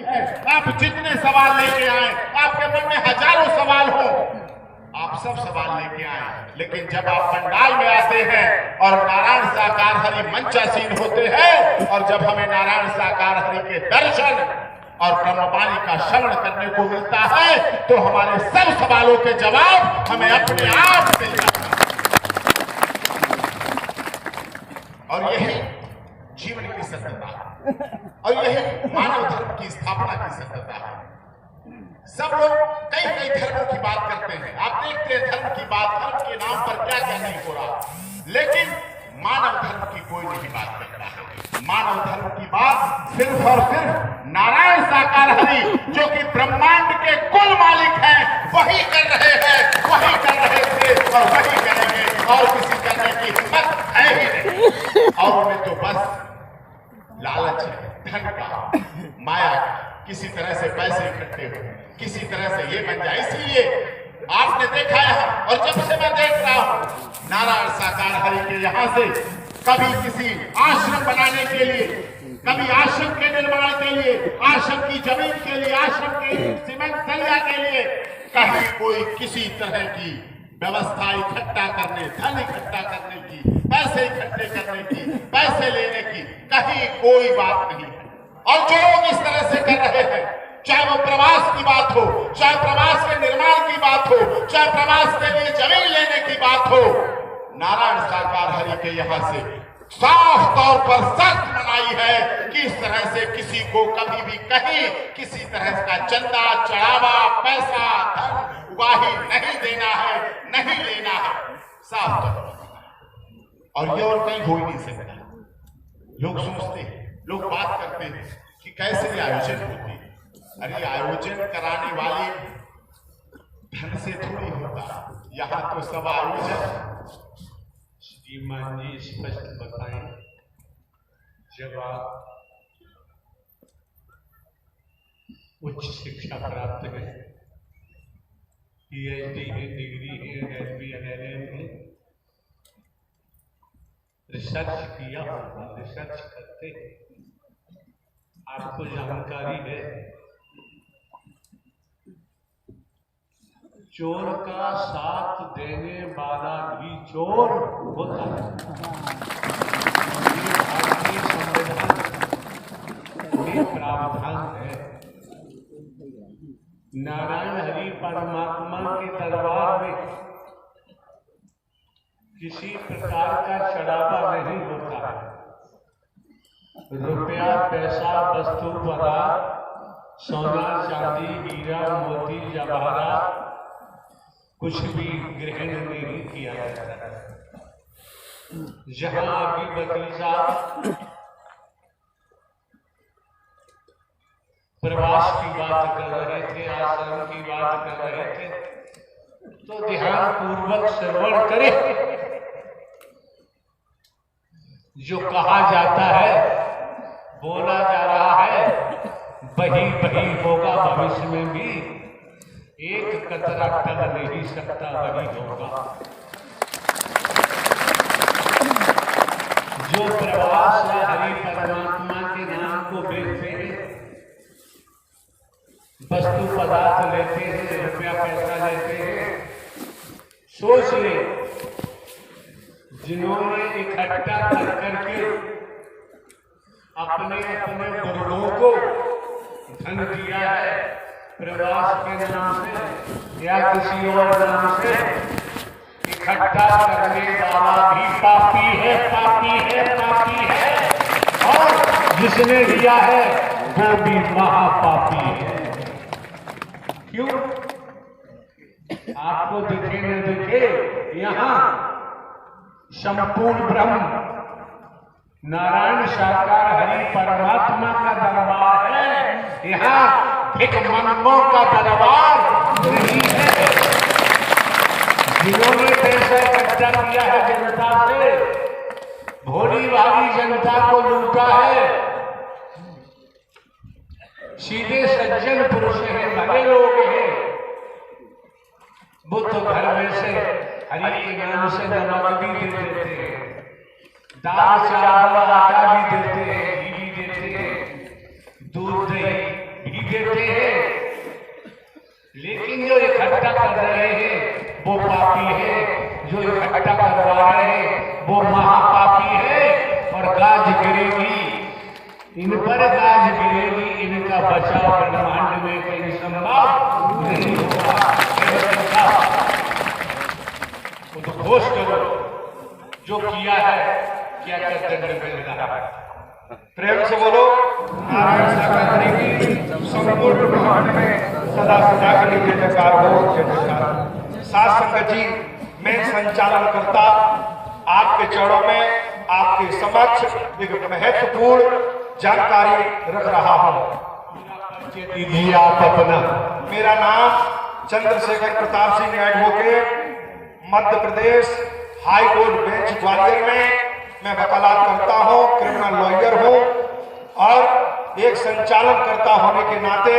आप जितने सवाल लेके आए, आपके मन में हजारों सवाल हो, आप सब सवाल लेके आए, लेकिन जब आप पंडाल में आते हैं और नारायण साकार हरि मंचासीन होते हैं और जब हमें नारायण साकार हरि के दर्शन और ब्रह्मवाणी का श्रवण करने को मिलता है तो हमारे सब सवालों के जवाब हमें अपने आप मिल जाता है। और यही जीवन की सत्यता है और यही मानव धर्म की स्थापना की सत्यता है। सब लोग कई कई धर्मों की बात करते हैं, आप देखते हैं धर्म की बात, धर्म के नाम पर क्या क्या नहीं हो रहा, लेकिन मानव धर्म की कोई नहीं बात कर रहा है। मानव धर्म की बात सिर्फ और सिर्फ नारायण साकार हरि जो कि ब्रह्मांड के कुल मालिक हैं वही कर रहे हैं, वही कर रहे थे और वही करेंगे, और किसी करने की हिम्मत है ही नहीं। और उन्हें तो बस लालच है, धन का, माया का, किसी तरह से पैसे इकट्ठे हो, किसी तरह से ये बन जाए। इसलिए आपने देखा है, और जब से मैं देख रहा हूं नारायण साकार हरि के यहाँ से कभी किसी आश्रम बनाने के लिए, कभी आश्रम के निर्माण के लिए, आश्रम की जमीन के लिए, आश्रम के सीमेंट सरिया के लिए, कहीं कोई किसी तरह की व्यवस्था इकट्ठा करने, धन इकट्ठा करने की, पैसे इकट्ठे करने की, पैसे लेने की कहीं कोई बात नहीं है। और जो लोग इस तरह से कर रहे हैं, चाहे वो प्रवास की बात हो, चाहे प्रवास के निर्माण की बात हो, चाहे प्रवास के लिए जमीन लेने की बात हो, नारायण साकार हरि के यहाँ से साफ तौर पर सख्त मनाही है कि इस तरह से किसी को कभी भी कहीं किसी तरह का चंदा, चढ़ावा, पैसा, धन, उगाही नहीं देना है, नहीं लेना है, साफ तौर पर। और ये और कहीं हो ही नहीं सकता। लोग सोचते हैं, लोग बात करते हैं कि कैसे ये आयोजन होती है। अरे आयोजन कराने वाले धन से थोड़ी होता, यहाँ तो सब आयोजन। श्रीमान जी स्पष्ट बताएं, जब आप उच्च शिक्षा प्राप्त करें, PhD है, डिग्री है, LLM है, रिसर्च किया होगा, रिसर्च करते आपको जानकारी है चोर का साथ देने वाला भी चोर होता है। ये भारतीय संविधान में प्रावधान है। नारायण हरि परमात्मा के दरबार में किसी प्रकार का चढ़ावा नहीं होता है। रुपया, पैसा, वस्तु, पदार्थ, सोना, चांदी, हीरा, मोती, जवाहरात कुछ भी ग्रहण नहीं किया जाता है। जहां अभी वकील साहब प्रवास की बात कर रहे थे, आश्रम की बात कर रहे थे, तो ध्यान पूर्वक श्रवण करें। जो कहा जाता है, बोला जा रहा है, वही वही होगा, भविष्य में भी एक कतरा टल नहीं सकता, वही होगा। जो प्रवास हरि परमात्मा के नाम को बेचते हैं, वस्तु पदार्थ लेते हैं, रुपया पैसा लेते हैं, सोच ले जिन्होंने इकट्ठा कर करके अपने अपने गुरुओं को धन दिया है, प्रवास के नाम से या किसी और नाम से, इकट्ठा करने वाला भी पापी है, पापी है, पापी है, और जिसने दिया है वो भी महापापी है। क्यों? आपको दिखे न दिखे, यहाँ संपूर्ण ब्रह्म नारायण साकार हरि परमात्मा का दरबार है। यहाँ भिखमंगों का दरबार नहीं है। जिन्होंने पैसा इकट्ठा किया है जनता से, भोली भाली जनता को लूटा है, सीधे सज्जन पुरुष हैं, भले लोग हैं, वो तो घर में से हरि के नाम से नमक भी दे देते हैं, दाल चावल आटा भी देते हैं, घी भी देते हैं, दूध दही भी देते हैं, लेकिन जो इकट्ठा कर रहे हैं वो पापी है, जो इकट्ठा करवा रहे हैं वो महापापी है। और गाज गिरेगी, इन पर गाज गिरेगी, इनका बचाव ब्रह्मांड में कहीं संभव नहीं होगा। उद्घोष करो जो किया है, क्या क्या दंड मिल रहा है। प्रेम से बोलो नारायण सागर की संपूर्ण ब्रह्मांड में सदा सदा के लिए जयकार हो, जयकार। साथ संगत जी, मैं संचालन करता आपके चरणों में आपके समक्ष एक महत्वपूर्ण जानकारी रख रहा हूं। दीजिए आप अपना। मेरा नाम Chandrashekhar Pratap Singh advocate, Madhya Pradesh high court bench Gwalior में मैं वकालत करता हूं, क्रिमिनल लॉयर हूं और एक संचालन करता होने के नाते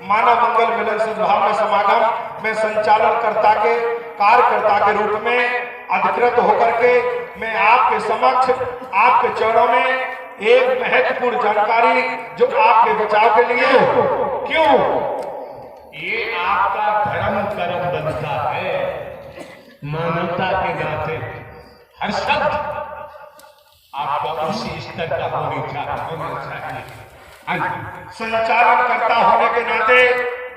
मानव मंगल मिलन सद्भावना समागम में संचालन करता के कार्यकर्ता के रूप में अधिकृत होकर के मैं आपके समक्ष आपके चरणों में एक महत्वपूर्ण जानकारी जो आपके बचाव के लिए क्यों ये आपका धर्म कर्म बनता है, मानवता के नाते हर शब्द आपका उसी स्तर का होना चाहिए। संचालन करता होने के नाते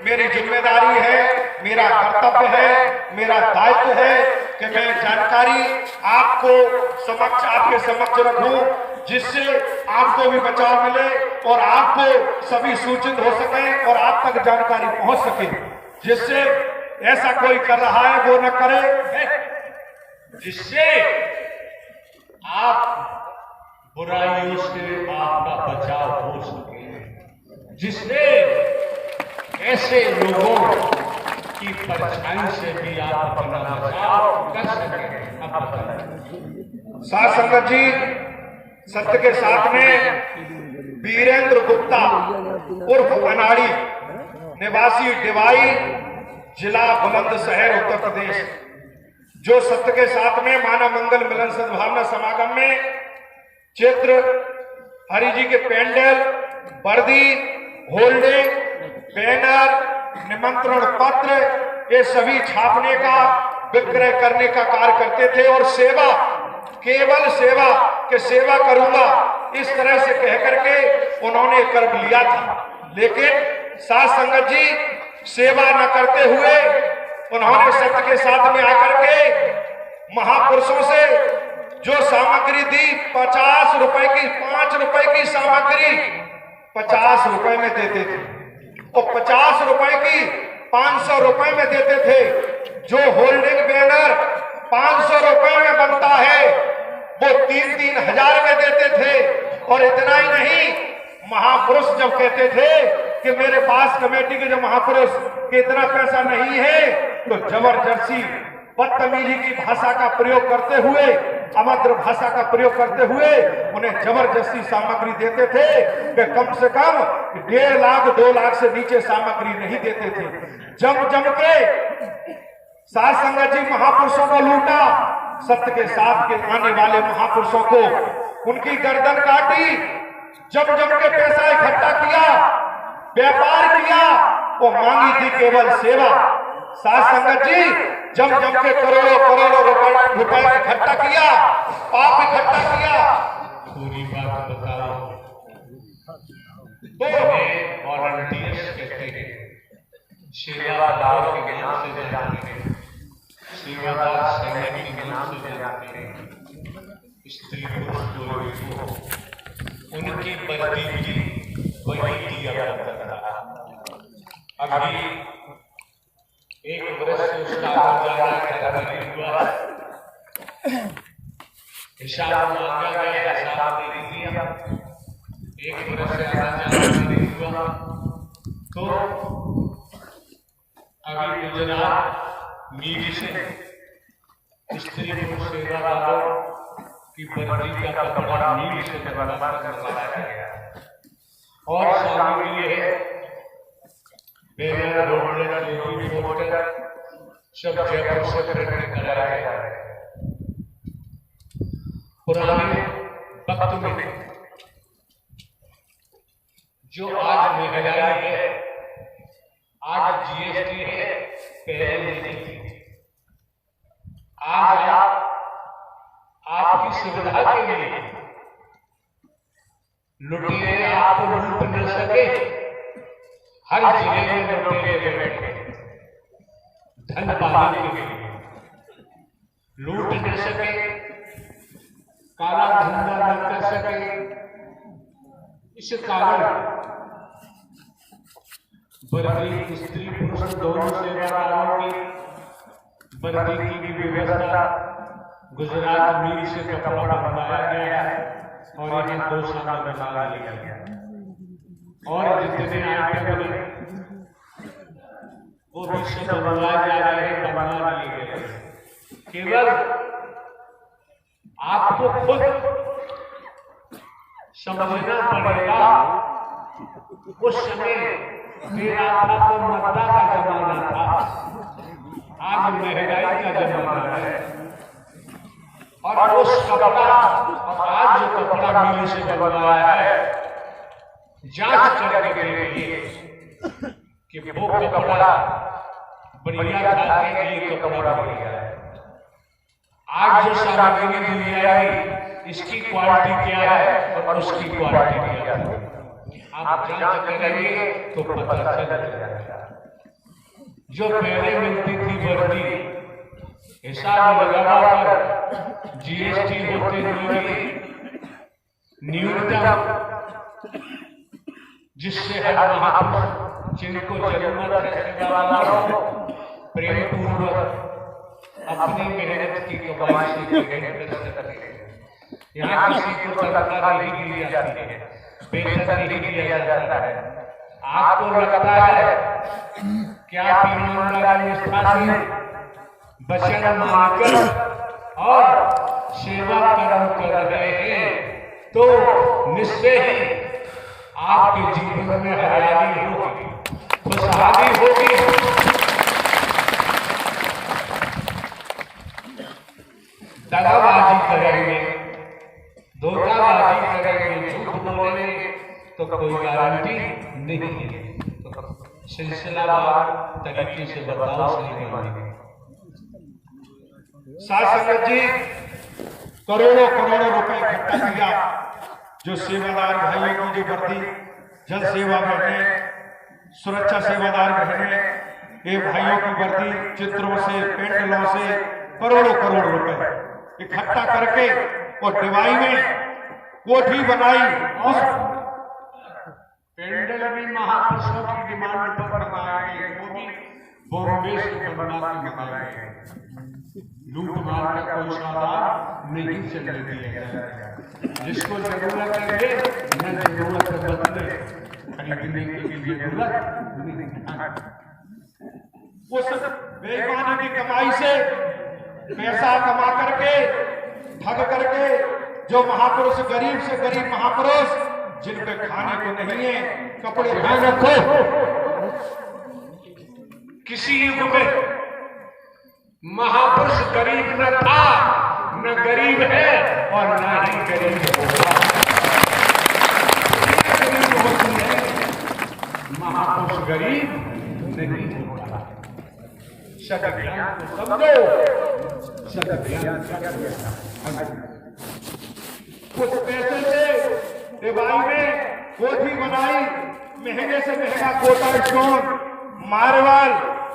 मेरी जिम्मेदारी है, मेरा कर्तव्य है, मेरा दायित्व है कि मैं जानकारी आपको समक्ष आपके समक्ष रखूं, जिससे आपको भी बचाव मिले और आपको सभी सूचित हो सके और आप तक जानकारी पहुंच सके, जिससे ऐसा कोई कर रहा है वो न करे, जिससे आप बुराइयों से आपका बचाव हो सके, जिससे ऐसे लोगों की परछाई से भी आप अपना बचाव कर सकें। साथ संगत जी, सत्य के साथ में वीरेंद्र गुप्ता उर्फ अनाड़ी, निवासी डिवाई, जिला बुलंदशहर, उत्तर प्रदेश, जो सत्य के साथ में मानव मंगल मिलन सद्भावना समागम में चित्र, हरि जी के पेंडल, वर्दी, होल्डिंग, बैनर, निमंत्रण पत्र, ये सभी छापने का, विक्रय करने का कार्य करते थे और सेवा, केवल सेवा के सेवा करूंगा इस तरह से कह करके उन्होंने कर्म लिया था। लेकिन साथ संगत जी, सेवा न करते हुए उन्होंने सत्य के साथ में आकर के महापुरुषों से जो सामग्री दी, 50 रुपए की, 5 रुपए की सामग्री 50 रुपए में देते थे और 50 रुपए की 500 रुपए में देते थे। जो होल्डिंग बैनर 500 रुपए में बनता है वो 3-3 हजार में देते थे। और इतना ही नहीं, महापुरुष जब कहते थे कि मेरे पास कमेटी के जो महापुरुष के इतना पैसा नहीं है, तो जबरदस्ती बदतमीजी की भाषा का प्रयोग करते हुए, अभद्र भाषा का प्रयोग करते हुए उन्हें जबरदस्ती सामग्री देते थे कि कम से कम 1.5 लाख 2 लाख से नीचे सामग्री नहीं देते थे। जम जम के साथ संगत जी महापुरुषों को लूटा, सत्य के साथ के आने वाले महापुरुषों को उनकी गर्दन काटी, जम जम के पैसा इकट्ठा किया, व्यापार किया और मांगी थी केवल सेवा। साथ संगत जी, जम जम के करोड़ों करोड़ों रुपए इकट्ठा किया, पाप इकट्ठा किया। पूरी बात बताओ। वॉलंटियर्स कहते हैं, सेवादारों के नाम से जानते हैं, सेवादार सैनिक के नाम से जानते हैं, स्त्री पुरुष को उनकी वर्दी भी वही दिया करता था। अभी 1 वर्ष से उसका जाना हुआ, हिसाब मांगा गया, हिसाब दे दिया, 1 वर्ष से जाना नहीं हुआ। तो अभी गुजरात मेडिसिन स्त्री पुरुष सेवादारों की वर्दी का कपड़ा नील से बनवाया गया और सामग्री है बैनर, रोड, पोस्टर सब जयपुर से प्रिंट कराया गया है। पुराने वक्त में जो आज महंगाई है आज जीएसटी है, पहले नहीं थी। आज आपकी सुविधा के लिए लुटेरे आपको लूट न सके, हर जिले में लुटेरे बैठे धन पाने के लिए, लूट न सके, काला धंधा न कर सके। इस कारण वर्दी स्त्री पुरुष दोनों सेवादारों की वर्दी की भी व्यवस्था गुजरात मिल से कपड़ा बनवाया गया है और यहाँ 2 साल में बना लिया गया। और जितने आइटम बने वो भी सब बनवाए जा रहे हैं, बनवा लिए गए। केवल आपको खुद समझना पड़ेगा, उस समय मेरा था तो मद्दा का जमाना था, आज महंगाई का जमाना है। और उस कपड़ा आज जो कपड़ा मिल से बनवाया है, जांच करके देखिए कि वो कपड़ा बढ़िया था कि ये कपड़ा बढ़िया है। आज जो सामग्री दी जाएगी इसकी क्वालिटी क्या है और उसकी क्वालिटी क्या है, आप जांच करेंगे तो पता चल जाएगा। जो पहले मिलती थी वर्दी, हिसाब लगाकर जीएसटी होते हुए न्यूनतम, जिससे हर महापुरुष जिनको जरूरत है प्रेम पूर्वक अपनी मेहनत की कमाई से कर सकते हैं। यहाँ किसी को तनख्वाह नहीं दी जाती है, वेतन नहीं दिया जाता है। आपको लगता है क्या ईमानदारी निष्ठा से वचन मानकर और सेवा कर्म कर रहे हैं तो निश्चय ही आपके जीवन में हरियाली होगी, खुशहाली होगी। दगाबाजी करेंगे, धोखाबाजी करेंगे, झूठ बोलेंगे तो कोई गारंटी नहीं है। सिलसिलावार तरीके से बताओ, सही मानेंगे। साथ संगत जी, करोड़ों करोड़ों रुपए इकट्ठा किया जो सेवादार भाइयों की जो वर्दी, जल सेवा बहनें, सुरक्षा सेवादार बहनें, ये भाइयों की वर्दी चित्रों से, पेंडलों से करोड़ों करोड़ रुपए इकट्ठा करके और डिवाई में कोठी बनाई। उस पेंडल भी महापुरुषों की डिमांड पर बनाए गए, वो भी बॉम्बे से बनवा के बनाए गए। लूट मार का कोई सामान नहीं चलने दिया गया। जिसको जरूरत है न जरूरत बदले खरीदने की जरूरत नहीं। उस बेईमानी की कमाई से पैसा कमा करके, ठग करके, जो महापुरुष गरीब से गरीब महापुरुष जिन पे खाने को नहीं है, कपड़े ध्यान रखो, किसी युग में महापुरुष गरीब न था, न गरीब है और न ही गरीब होगा। महापुरुष गरीब नहीं होगा। सत ज्ञान को समझो, सत ज्ञान कुछ पैसे से डिवाई में कोठी बनाई, महंगे से महंगा कोटा स्टोन, मार्बल,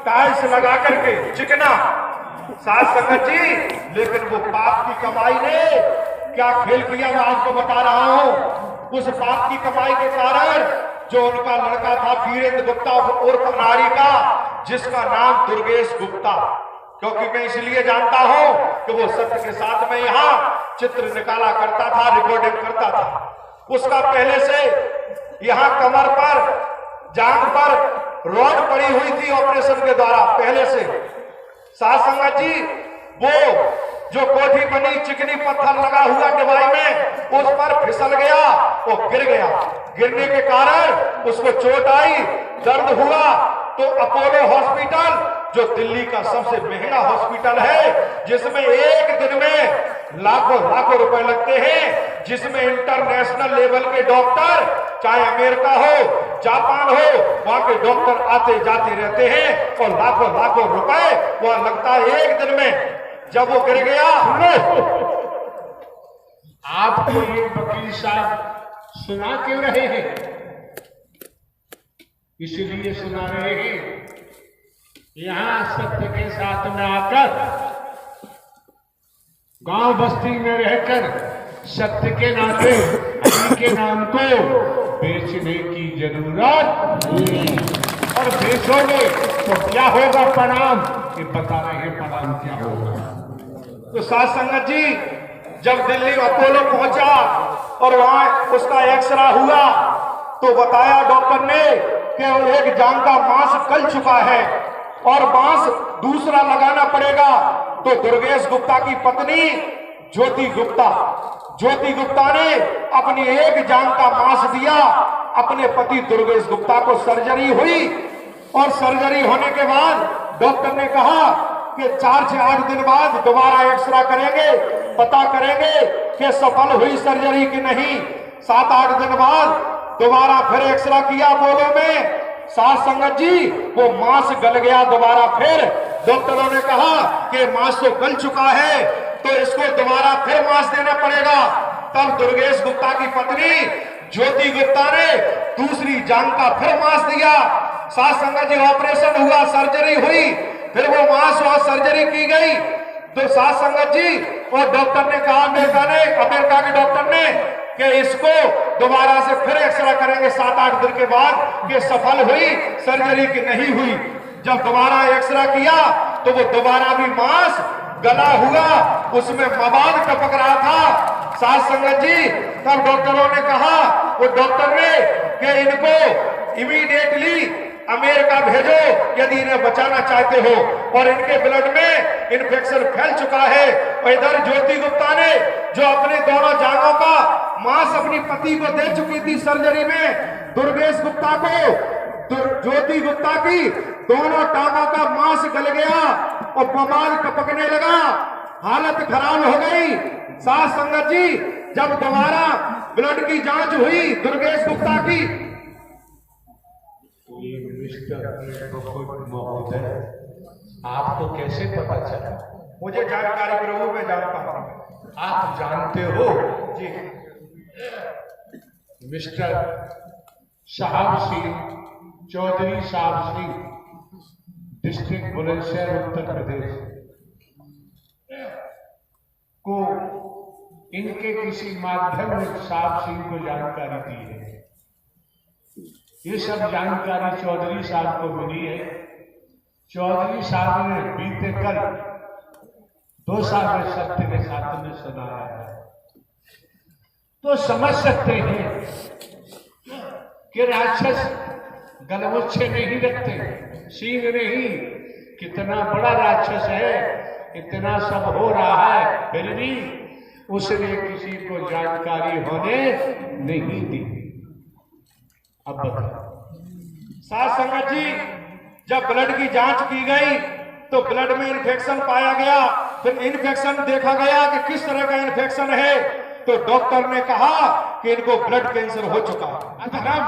टाइल्स लगा करके चिकना। साथ संगत जी, लेकिन वो पाप की कमाई ने क्या खेल किया मैं आपको बता रहा हूं। उस पाप की कमाई के कारण जो उनका लड़का था वीरेंद्र गुप्ता उर्फ अनाड़ी का, जिसका नाम दुर्गेश गुप्ता, क्योंकि मैं इसलिए जानता हूं कि वो सत्य के साथ में यहाँ चित्र निकाला करता था, रिकॉर्डिंग करता था। उसका पहले से यहाँ कमर पर, जांघ पर रॉड पड़ी हुई थी ऑपरेशन के द्वारा पहले से। साथ संगत जी, वो जो कोठी बनी, चिकनी पत्थर लगा हुआ डिवाई में, उस पर फिसल गया, वो गिर गया। गिरने के कारण उसको चोट आई, दर्द हुआ, तो अपोलो हॉस्पिटल जो दिल्ली का सबसे महंगा हॉस्पिटल है, जिसमें एक दिन में लाखों लाखों रुपए लगते हैं, जिसमें इंटरनेशनल लेवल के डॉक्टर, चाहे अमेरिका हो जापान हो, वहां के डॉक्टर आते जाते रहते हैं और लाखों लाखों रुपए वहां लगता है एक दिन में। जब वो गिर गया, आपको ये वकील साहब सुना क्यों रहे हैं? इसलिए सुना रहे हैं, यहां सत्य के साथ में आकर, गांव बस्ती में रहकर सत्य के नाते हरि के नाम को बेचने की जरूरत नहीं। और बेचोगे तो क्या होगा परिणाम, ये बता रहे हैं परिणाम क्या होगा। तो साथ संगत जी, जब दिल्ली अपोलो पहुंचा और वहां उसका एक्सरा हुआ तो बताया डॉक्टर ने कि एक जांग का मांस गल चुका है और मांस दूसरा लगाना पड़ेगा। तो दुर्गेश गुप्ता की पत्नी ज्योति गुप्ता ने अपनी एक जांग का मांस दिया अपने पति दुर्गेश गुप्ता को। सर्जरी हुई और सर्जरी होने के बाद डॉक्टर ने कहा कि 4 से 8 दिन बाद दोबारा एक्सरा करेंगे, पता करेंगे कि सफल हुई सर्जरी कि नहीं। 7-8 दिन बाद दोबारा फिर एक्सरा किया अपोलो में। साथ संगत जी, वो मांस गल गया दोबारा। फिर डॉक्टरों ने कहा कि मांस तो गल चुका है तो इसको दोबारा फिर मांस देना पड़ेगा। तब दुर्गेश गुप्ता की पत्नी ज्योति गुप्ता ने दूसरी जांग का फिर मांस दिया। साथ संगत जी, ऑपरेशन हुआ, सर्जरी हुई, फिर वो मांस वहां सर्जरी की गई। तो साथ संगत जी, और डॉक्टर ने कहा, अमेरिका के डॉक्टर ने कि इसको दोबारा से फिर एक्सरा करेंगे 7-8 दिन के बाद कि सफल हुई सर्जरी की नहीं हुई। जब दोबारा एक्सरा किया तो वो दोबारा भी मांस गला हुआ, उसमें मवाद टपक रहा था। साथ संगत जी, तब डॉक्टरों ने कहा, वो डॉक्टर ने कि इनको इमीडिएटली अमेरिका भेजो यदि इन्हें बचाना चाहते हो, और इनके ब्लड में इन्फेक्शन फैल चुका है। और इधर ज्योति गुप्ता ने जो अपने दोनों जांघों का मांस अपनी पति को दे चुकी थी सर्जरी में, दुर्गेश गुप्ता को ज्योति गुप्ता की दोनों टांगों का मांस गल गया और मवाद टपकने लगा, हालत खराब हो गई। साथ संगत जी, जब दोबारा ब्लड की जांच हुई दुर्गेश गुप्ता की, महोदय आपको कैसे पता चला? मुझे जानकारी प्रभु में जानता हूं। आप जानते हो जी। मिस्टर साहब सिंह, चौधरी साहब सिंह, डिस्ट्रिक्ट बुलंदशहर उत्तर प्रदेश को इनके किसी माध्यम में साहब सिंह को जानकारी दी है। ये सब जानकारी चौधरी साहब को मिली है। चौधरी साहब ने बीते कल 2 साल में सत्य के साथ में सुनाया है, तो समझ सकते हैं कि राक्षस गलमुच्छे नहीं रखते, सींग नहीं। कितना बड़ा राक्षस है, इतना सब हो रहा है, फिर भी उसने किसी को जानकारी होने नहीं दी। अब बताओ साथ संगत जी, जब ब्लड की जांच की गई तो ब्लड में इन्फेक्शन पाया गया। फिर इन्फेक्शन देखा गया कि किस तरह का इन्फेक्शन है, तो डॉक्टर ने कहा कि इनको ब्लड कैंसर हो चुका है। अधर्म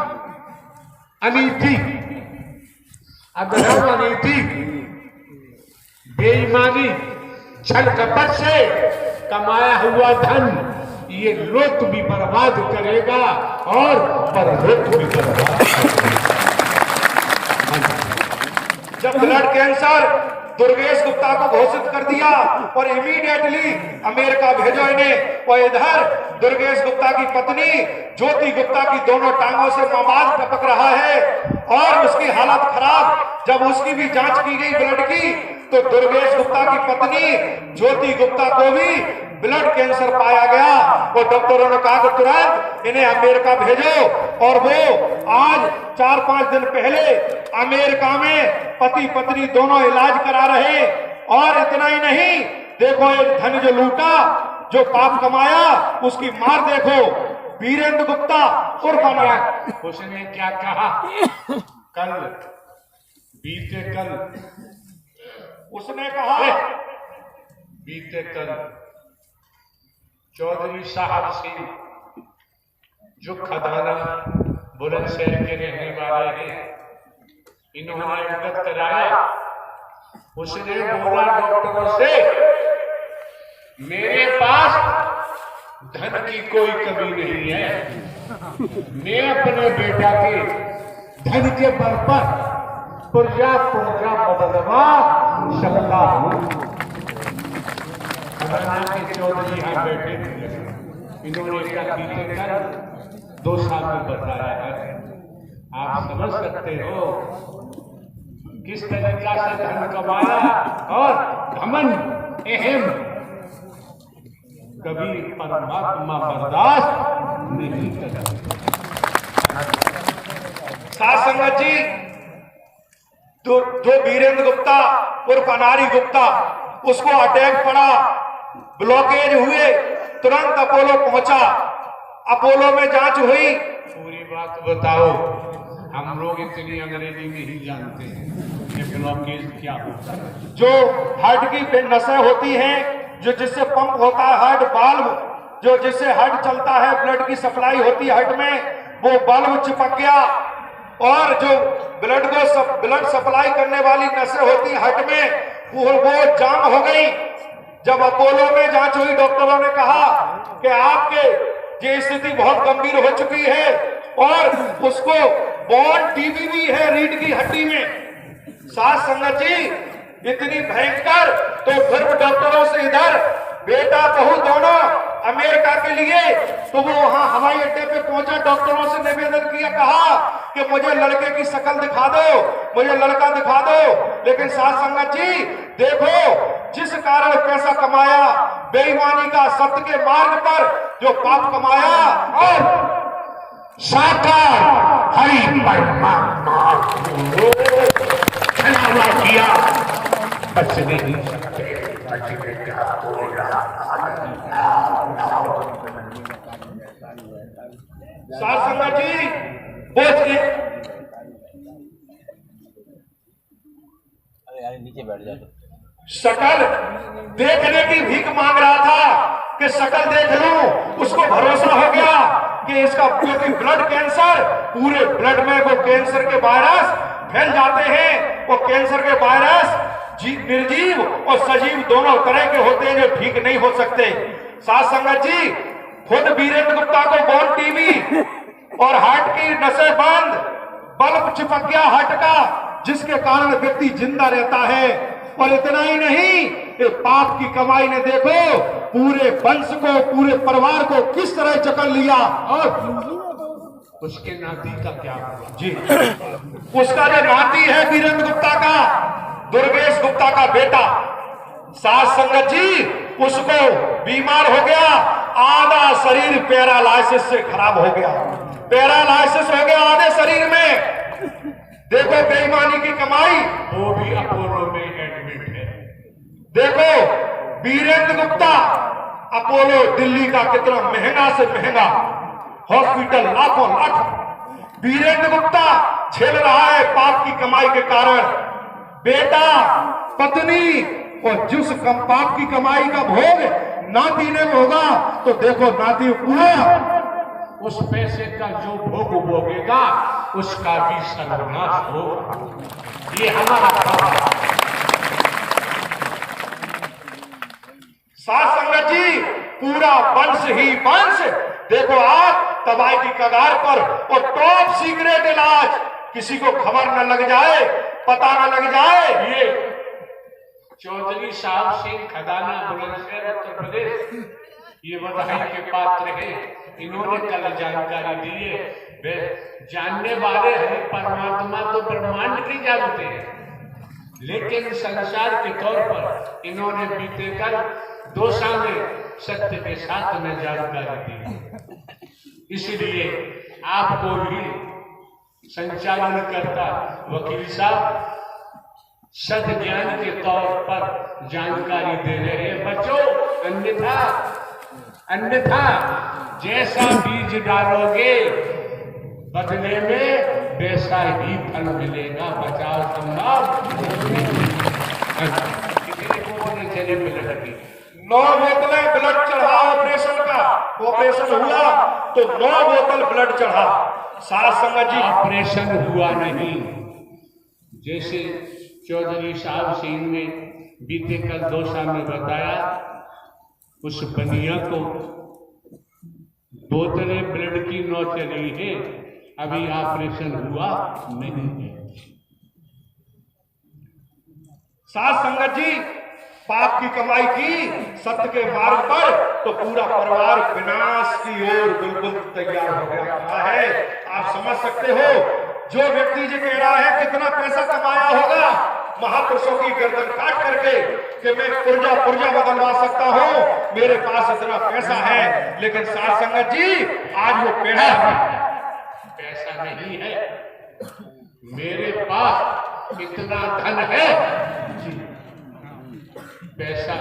अनीति, बेईमानी, छल कपट से कमाया हुआ धन ये लोक भी बर्बाद करेगा और परलोक भी बर्बाद करेगा। जब ब्लड कैंसर दुर्गेश गुप्ता को घोषित कर दिया और इमीडिएटली अमेरिका भेजो इन्हें, और इधर दुर्गेश गुप्ता की पत्नी ज्योति गुप्ता की दोनों टांगों से मवाद टपक रहा है और उसकी हालत खराब। जब उसकी भी जांच की गई ब्लड की, तो दुर्गेश गुप्ता की पत्नी ज्योति गुप्ता को भी ब्लड कैंसर पाया गया और डॉक्टरों ने कहा कि तुरंत इन्हें अमेरिका भेजो। और वो आज 4-5 दिन पहले अमेरिका में पति पत्नी दोनों इलाज करा रहे। और इतना ही नहीं, देखो एक धन जो लूटा, जो पाप कमाया, उसकी मार देखो। वीरेंद्र गुप्ता उर्फ अनुराग, उसने क्या कहा? कल बीते कल उसने कहा बीते कल चौधरी साहब सिंह जो खदाना बुलंदशहर के रहने वाले हैं, इन्होंने अवगत कराया। उसने बोला डॉक्टरों से, मेरे पास धन की कोई कमी नहीं है, मैं अपने बेटा के धन के बल पर पुर्जा बदलवा सकता हूं। के चौधरी यहां बैठे थे, इन्होंने क्या बीते कर 2 साल में बताया है। आप समझ सकते हो किस तरीका से धन कमाया, और घमंड अहम कभी परमात्मा बर्दाश्त नहीं करता। साथ संगत जी, जो वीरेंद्र गुप्ता उर्फ अनारी गुप्ता, उसको अटैक पड़ा, ब्लॉकेज हुए, तुरंत अपोलो पहुंचा। अपोलो में जांच हुई। पूरी बात बताओ, हम लोग इतनी अंग्रेजी नहीं जानते हैं कि ब्लॉकेज क्या होता है। जो हार्ट की नसें होती हैं, जो जिससे पंप होता है हार्ट बाल्व, जो जिससे हार्ट चलता है, ब्लड की सप्लाई होती है हार्ट में, वो बाल्व चिपक गया, और जो ब्लड सप्लाई करने वाली नसें होती हार्ट में, वो जाम हो गई। जब अपोलो में जांच हुई, डॉक्टरों ने कहा कि आपके ये स्थिति बहुत गंभीर हो चुकी है, और उसको बोन टीबी भी है रीढ़ की हड्डी में। साथ संगत जी, इतनी भयंकर, तो फिर डॉक्टरों से इधर बेटा बहू दोनों अमेरिका के लिए, तो वो वहां हवाई अड्डे पे पहुंचा, डॉक्टरों से निवेदन किया, कहा कि मुझे लड़के की शक्ल दिखा दो, मुझे लड़का दिखा दो। लेकिन साथ संगत जी देखो, जिस कारण पैसा कमाया, बेईमानी का सत्य के मार्ग पर जो पाप कमाया, और साकार हरि परमात्मा किया, बच नहीं सकते। साथ संगत जी, नीचे बैठ जाते, शकल देखने की भीख मांग रहा था कि शकल देख लूं। उसको भरोसा हो गया कि इसका, क्योंकि ब्लड कैंसर, पूरे ब्लड में वो कैंसर के वायरस फैल जाते हैं। वो कैंसर के वायरस निर्जीव और सजीव दोनों तरह के होते हैं, जो ठीक नहीं हो सकते। साथ संगत जी, खुद वीरेंद्र गुप्ता को बोन टीबी और हार्ट की नसें बंद, बल्ब चिपक गया हार्ट का, जिसके कारण व्यक्ति जिंदा रहता है। और इतना ही नहीं, पाप की कमाई ने देखो पूरे वंश को, पूरे परिवार को किस तरह जकड़ लिया। और उसके नाती का क्या हुआ जी? उसका जो नाती है वीरेंद्र गुप्ता का, दुर्गेश गुप्ता का बेटा, साथ संगत जी, उसको बीमार हो गया, आधा शरीर पैरालाइसिस से खराब हो गया, पैरालाइसिस हो गया आधे शरीर में। देखो बेईमानी की कमाई, वो भी अपोलो में एडमिट है। देखो वीरेंद्र गुप्ता, अपोलो दिल्ली का कितना महंगा से महंगा हॉस्पिटल, लाखों लाख वीरेंद्र गुप्ता झेल रहा है पाप की कमाई के कारण। बेटा, पत्नी, और जिस पाप की कमाई का भोग नाती ने होगा, तो देखो नाती पूरा उस पैसे का जो भोग भोगेगा, उसका भी सर्वनाश होगा। ये हमारा काम है। साथ संगत जी, पूरा वंश ही वंश, देखो आप तबाही की कगार पर, और टॉप सीक्रेट इलाज, किसी को खबर न लग जाए, पता न लग जाए। ये चौधरी साहब सिंह खदाना बुलंदशहर उत्तर प्रदेश, ये बधाई के पात्र हैं। इन्होंने कल जानकारी दी है। वे जानने वाले हैं, परमात्मा तो ब्रह्मांड की जानते हैं, लेकिन संसार के तौर पर इन्होंने बीते कल 2 साल में सत्य के साथ में जानकारी दी। इसलिए आपको भी संचालन करता वकील साहब सद ज्ञान के तौर पर जानकारी दे रहे हैं। बच्चों, अन्यथा जैसा बीज डालोगे बदले में, 2 वैसा ही फल मिलेगा। बचाव संभव कितनी बोतलें चली ब्लड की? 9 बोतलें ब्लड चढ़ा ऑपरेशन का। ऑपरेशन हुआ तो 9 बोतल ब्लड चढ़ा। साथ संगत जी, ऑपरेशन हुआ नहीं, जैसे चौधरी साहब सिंह ने बीते कल दोसा में बताया, उस बनिया को बोतलें ब्लड की 9 चली है, अभी ऑपरेशन हुआ नहीं है। साथ संगत जी, पाप की कमाई की सत्य के मार्ग पर तो पूरा परिवार विनाश की ओर बिल्कुल तैयार हो गया है। आप समझ सकते हो, जो व्यक्ति जी कह रहा है कितना पैसा कमाया होगा महापुरुषों की गर्दन काट करके कि मैं पुर्जा बदलवा सकता हूँ, मेरे पास इतना पैसा है। लेकिन साथ संगत जी, आज वो पैसा नहीं है, मेरे पास इतना धन है। पैसा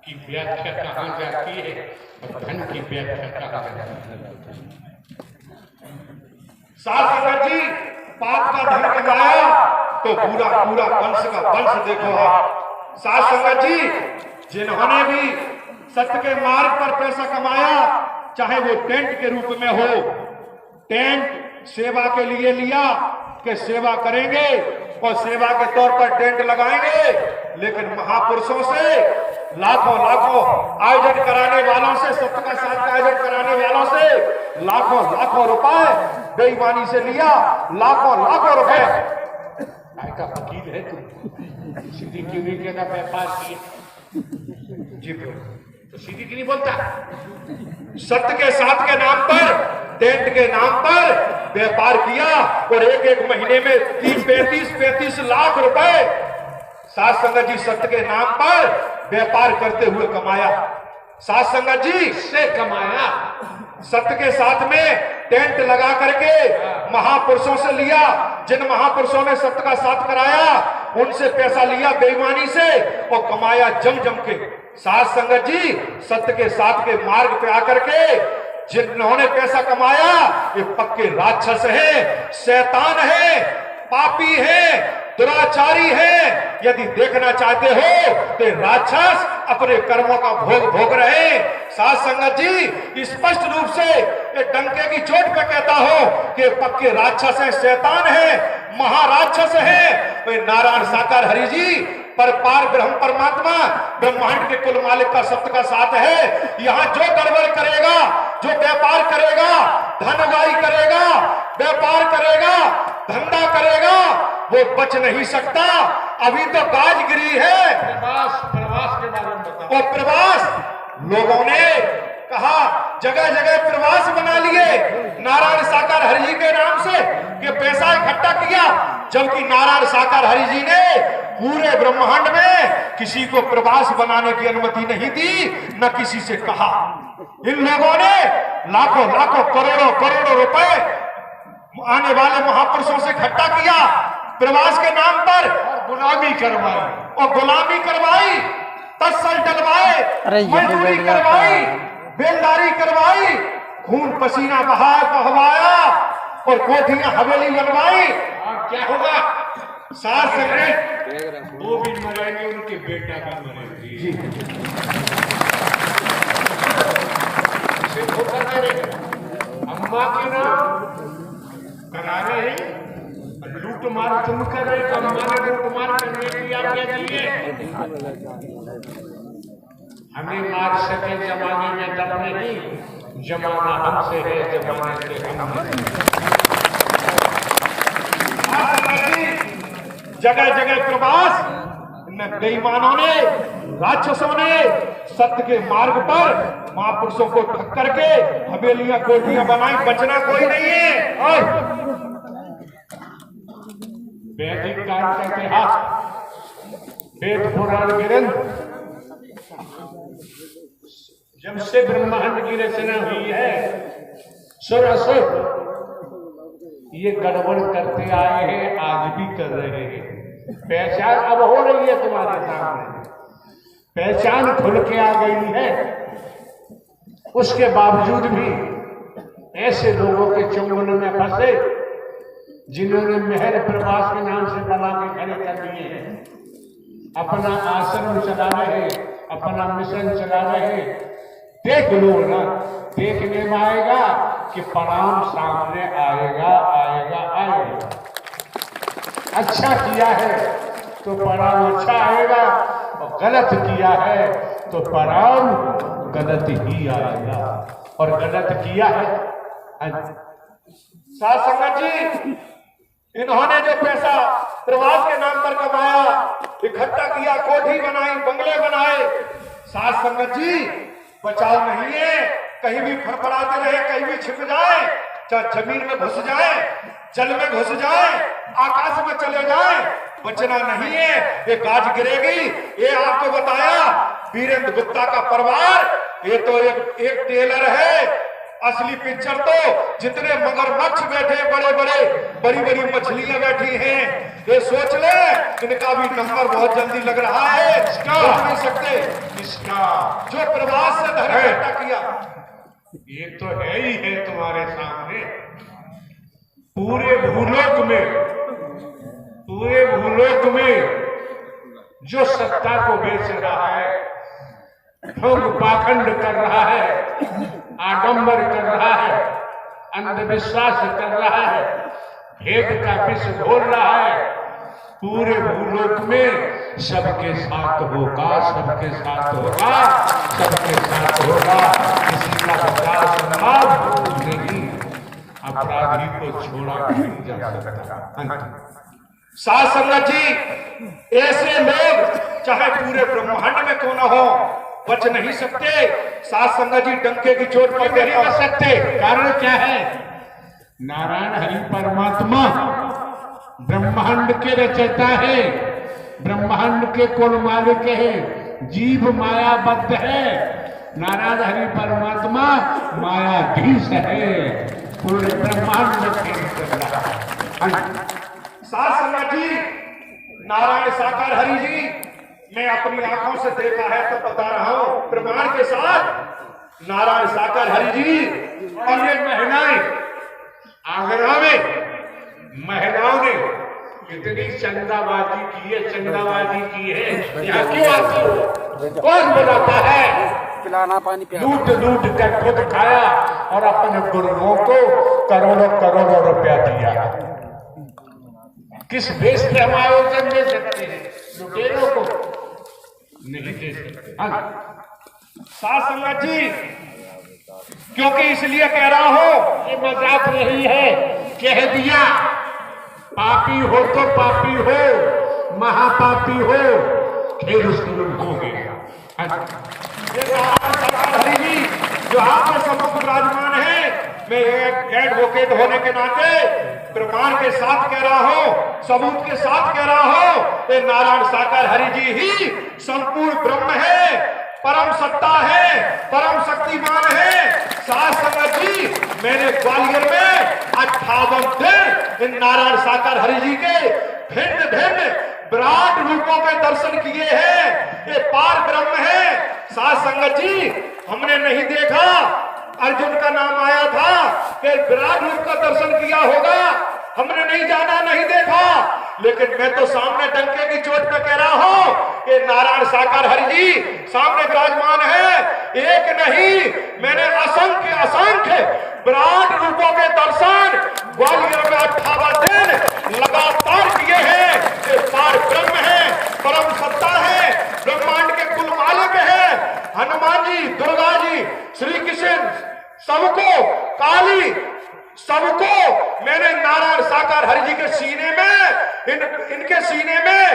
की व्याख्या कहाँ जाती है और धन की व्याख्या कहाँ जाती है? साथ संगत जी, पाप का धन कमाया तो पूरा वंश का वंश देखो आप। साथ संगत जी, जिन्होंने भी सत्य के मार्ग पर पैसा कमाया, चाहे वो टेंट के रूप में हो, टेंट सेवा के लिए लिया कि सेवा करेंगे और सेवा के तौर पर टेंट लगाएंगे, लेकिन महापुरुषों से लाखों आयोजन कराने वालों से, सत्य का साथ का आयोजन कराने वालों से लाखों रुपए बेईमानी से लिया, लाखों रुपए। का वकील है तू, सीधी क्यों नहीं कहता व्यापार किया? जी तो सीधी क्यों नहीं बोलता? सत्य के साथ के नाम पर, टेंट के नाम पर व्यापार किया और एक महीने में 35 लाख रुपए साथ संगत जी सत्य के नाम पर व्यापार करते हुए कमाया। साथ संगत जी से कमाया, सत्य के साथ में टेंट लगा करके महापुरुषों से लिया, जिन महापुरुषों ने सत्य का साथ कराया उनसे पैसा लिया बेईमानी से और कमाया जम के। साथ संगत जी, सत्य के साथ के मार्ग पे आकर के जिन्होंने पैसा कमाया ये पक्के राक्षस हैं, शैतान हैं, पापी हैं, दुराचारी हैं। यदि देखना चाहते हो तो राक्षस अपने कर्मों का भोग रहे। साथ संगत जी, स्पष्ट रूप से एक डंके की चोट पे कहता हो कि पक्के राक्षस हैं, शैतान हैं, महाराक्षस हैं। तो नारायण साकार हरि जी पर पार ब्रह्म परमात्मा ब्रह्मांड के कुल मालिक का सत्य का साथ है। यहाँ जो गड़बड़ करेगा, जो व्यापार करेगा, धनवाई करेगा, व्यापार करेगा, धंधा करेगा, वो बच नहीं सकता। अभी तो गाजगिरी है। प्रवास के बारे में बताओ। और प्रवास लोगों ने कहा, जगह जगह प्रवास बना लिए नारायण साकार हरि जी के नाम से कि पैसा इकट्ठा किया, जबकि नारायण साकार हरि जी ने पूरे ब्रह्मांड में किसी को प्रवास बनाने की अनुमति नहीं दी, न किसी से कहा। इन लोगों ने लाखों करोड़ों रुपए आने वाले महापुरुषों से इकट्ठा किया, प्रवास के नाम पर गुलामी करवाई, तत्सल डलवाए, मजदूरी करवाई, बेलदारी करवाई, खून पसीना बहाया और कोठियां हवेली बनवाई। और क्या होगा? साथ संगत वो भी मरेंगे, उनके बेटा भी मरेंगे। अम्मा के नाम करा रहे हैं, लूट मार तुम कर रहे, अम्मा ने लूट मार करने की आज्ञा दी है। हमें मार सके जमाने में दम नहीं, जमाना हमसे है, जमाने से हम। जगह जगह प्रवास बेईमानों ने, राक्षसों ने सत्य के मार्ग पर महापुरुषों को ठक्कर के हवेलियां कोठियां बनाई, बचना कोई नहीं है। और वैदिक काल का इतिहास, वेद पुराण ग्रंथ, जब से ब्रह्मांड की रचना हुई है, सुर असुर ये गड़बड़ करते आए हैं, आज भी कर रहे हैं। पहचान अब हो रही है तुम्हारे सामने, पहचान खुल के आ गई है। उसके बावजूद भी ऐसे लोगों के चंगुल में फंसे जिन्होंने महर प्रवास के नाम से बना के खड़े कर दिए हैं। अपना आश्रम चला रहे, अपना मिशन चला रहे। देख लो ना, देखने में आएगा कि परिणाम सामने आएगा आएगा आएगा। अच्छा किया है तो परिणाम अच्छा आएगा, और गलत किया है तो परिणाम गलत ही आएगा। और गलत किया है। साध संगत जी, इन्होंने जो पैसा प्रवास के नाम पर कमाया, इकट्ठा किया, कोठी बनाई, बंगले बनाए, साध संगत जी बचाव नहीं है। कहीं भी फड़फड़ाते रहे, कहीं भी छिप जाए, चाहे जमीन में घुस जाए, जल में घुस जाए, आकाश में चले जाए, बचना नहीं है। ये गाज गिरेगी। ये आपको बताया वीरेंद्र गुप्ता का परिवार, ये तो एक टेलर है। असली पिक्चर तो जितने मगरमच्छ बैठे, बड़े बड़े बड़ी बड़ी मछलियां बैठी हैं, ये सोच ले इनका भी नंबर बहुत जल्दी लग रहा है। सोच नहीं सकते इसका जो प्रवास से धन इकट्ठा किया, ये तो है ही है तुम्हारे सामने। पूरे भूलोक में जो सत्ता को बेच रहा है, ढोंग पाखंड कर रहा है, आडंबर कर रहा है, अंधविश्वास कर रहा है, भेद का विष घोल रहा है, पूरे भूलोक में सबके साथ होगा, सबके साथ होगा, सबके साथ होगा। किसी का बचाव संभव नहीं, अपराधी को छोड़ा नहीं जा सकता। साध संगत जी, ऐसे लोग चाहे पूरे ब्रह्मांड में क्यों न हो, बच नहीं सकते। साध संगत जी डंके की चोट पर नहीं बच सकते। कारण क्या है? नारायण हरि परमात्मा ब्रह्मांड के रचयिता है, ब्रह्मांड के कुल मालिक है, जीव मायाबद्ध है। नारायण हरि परमात्मा मायाधीश है, पूरे ब्रह्मांड में खेल कर रहा है। साध संगत जी, नारायण साकार हरि जी मैं अपनी आंखों से देखा है तो बता रहा हूं प्रमाण के साथ। नारायण साकार हरि जी और ये महिलाएं आगरा में, महिलाओं ने कितनी चंदाबाजी की है, चंदाबाजी की है। यहाँ क्यों आती हो? कौन बुलाता है? पिलाना पानी लूट लूट कर खुद खाया और अपने गुरुओं को करोड़ों करोड़ों रुपया दिया। किस बेस पे हम आयोजन दे सकते हैं? लुटेरों को नहीं दे सकते। साध संगत जी, क्योंकि इसलिए कह रहा हूं, ये मजाक नहीं है, कह दिया। पापी हो तो पापी हो, महापापी हो, खेल शुरू हो गया। हरि जी जो आप में सबक विराजमान है, मैं एक एडवोकेट होने के नाते प्रमाण के साथ कह रहा हूं, सबूत के साथ कह रहा हूं, ये नारायण साकार हरि जी ही संपूर्ण ब्रह्म है, परम सत्ता है, परम शक्तिमान है। साध संगत जी, मैंने ग्वालियर में 58 दिन इन नारायण साकार हरि जी के भिन्न भिन्न विराट रूपों के दर्शन किए हैं। ये पार ब्रह्म है। साध संगत जी, हमने नहीं देखा अर्जुन का नाम आया था कि विराट रूप का दर्शन किया होगा, हमने नहीं जाना, नहीं देखा, लेकिन मैं तो सामने डंके की चोट पे कह रहा हूं कि नारायण साकार हरि जी सामने विराजमान है। एक नहीं, मैंने असंख्य असंख्य विराट रूपों के दर्शन ग्वालियर में 58 दिन लगातार किए हैं। ये पार ब्रह्म है, परम सत्ता है, ब्रह्मांड के कुल मालिक है। हनुमान जी, दुर्गा जी, श्री कृष्ण, सबको, काली, सबको मैंने नारायण साकार हरि जी के सीने में, इनके सीने में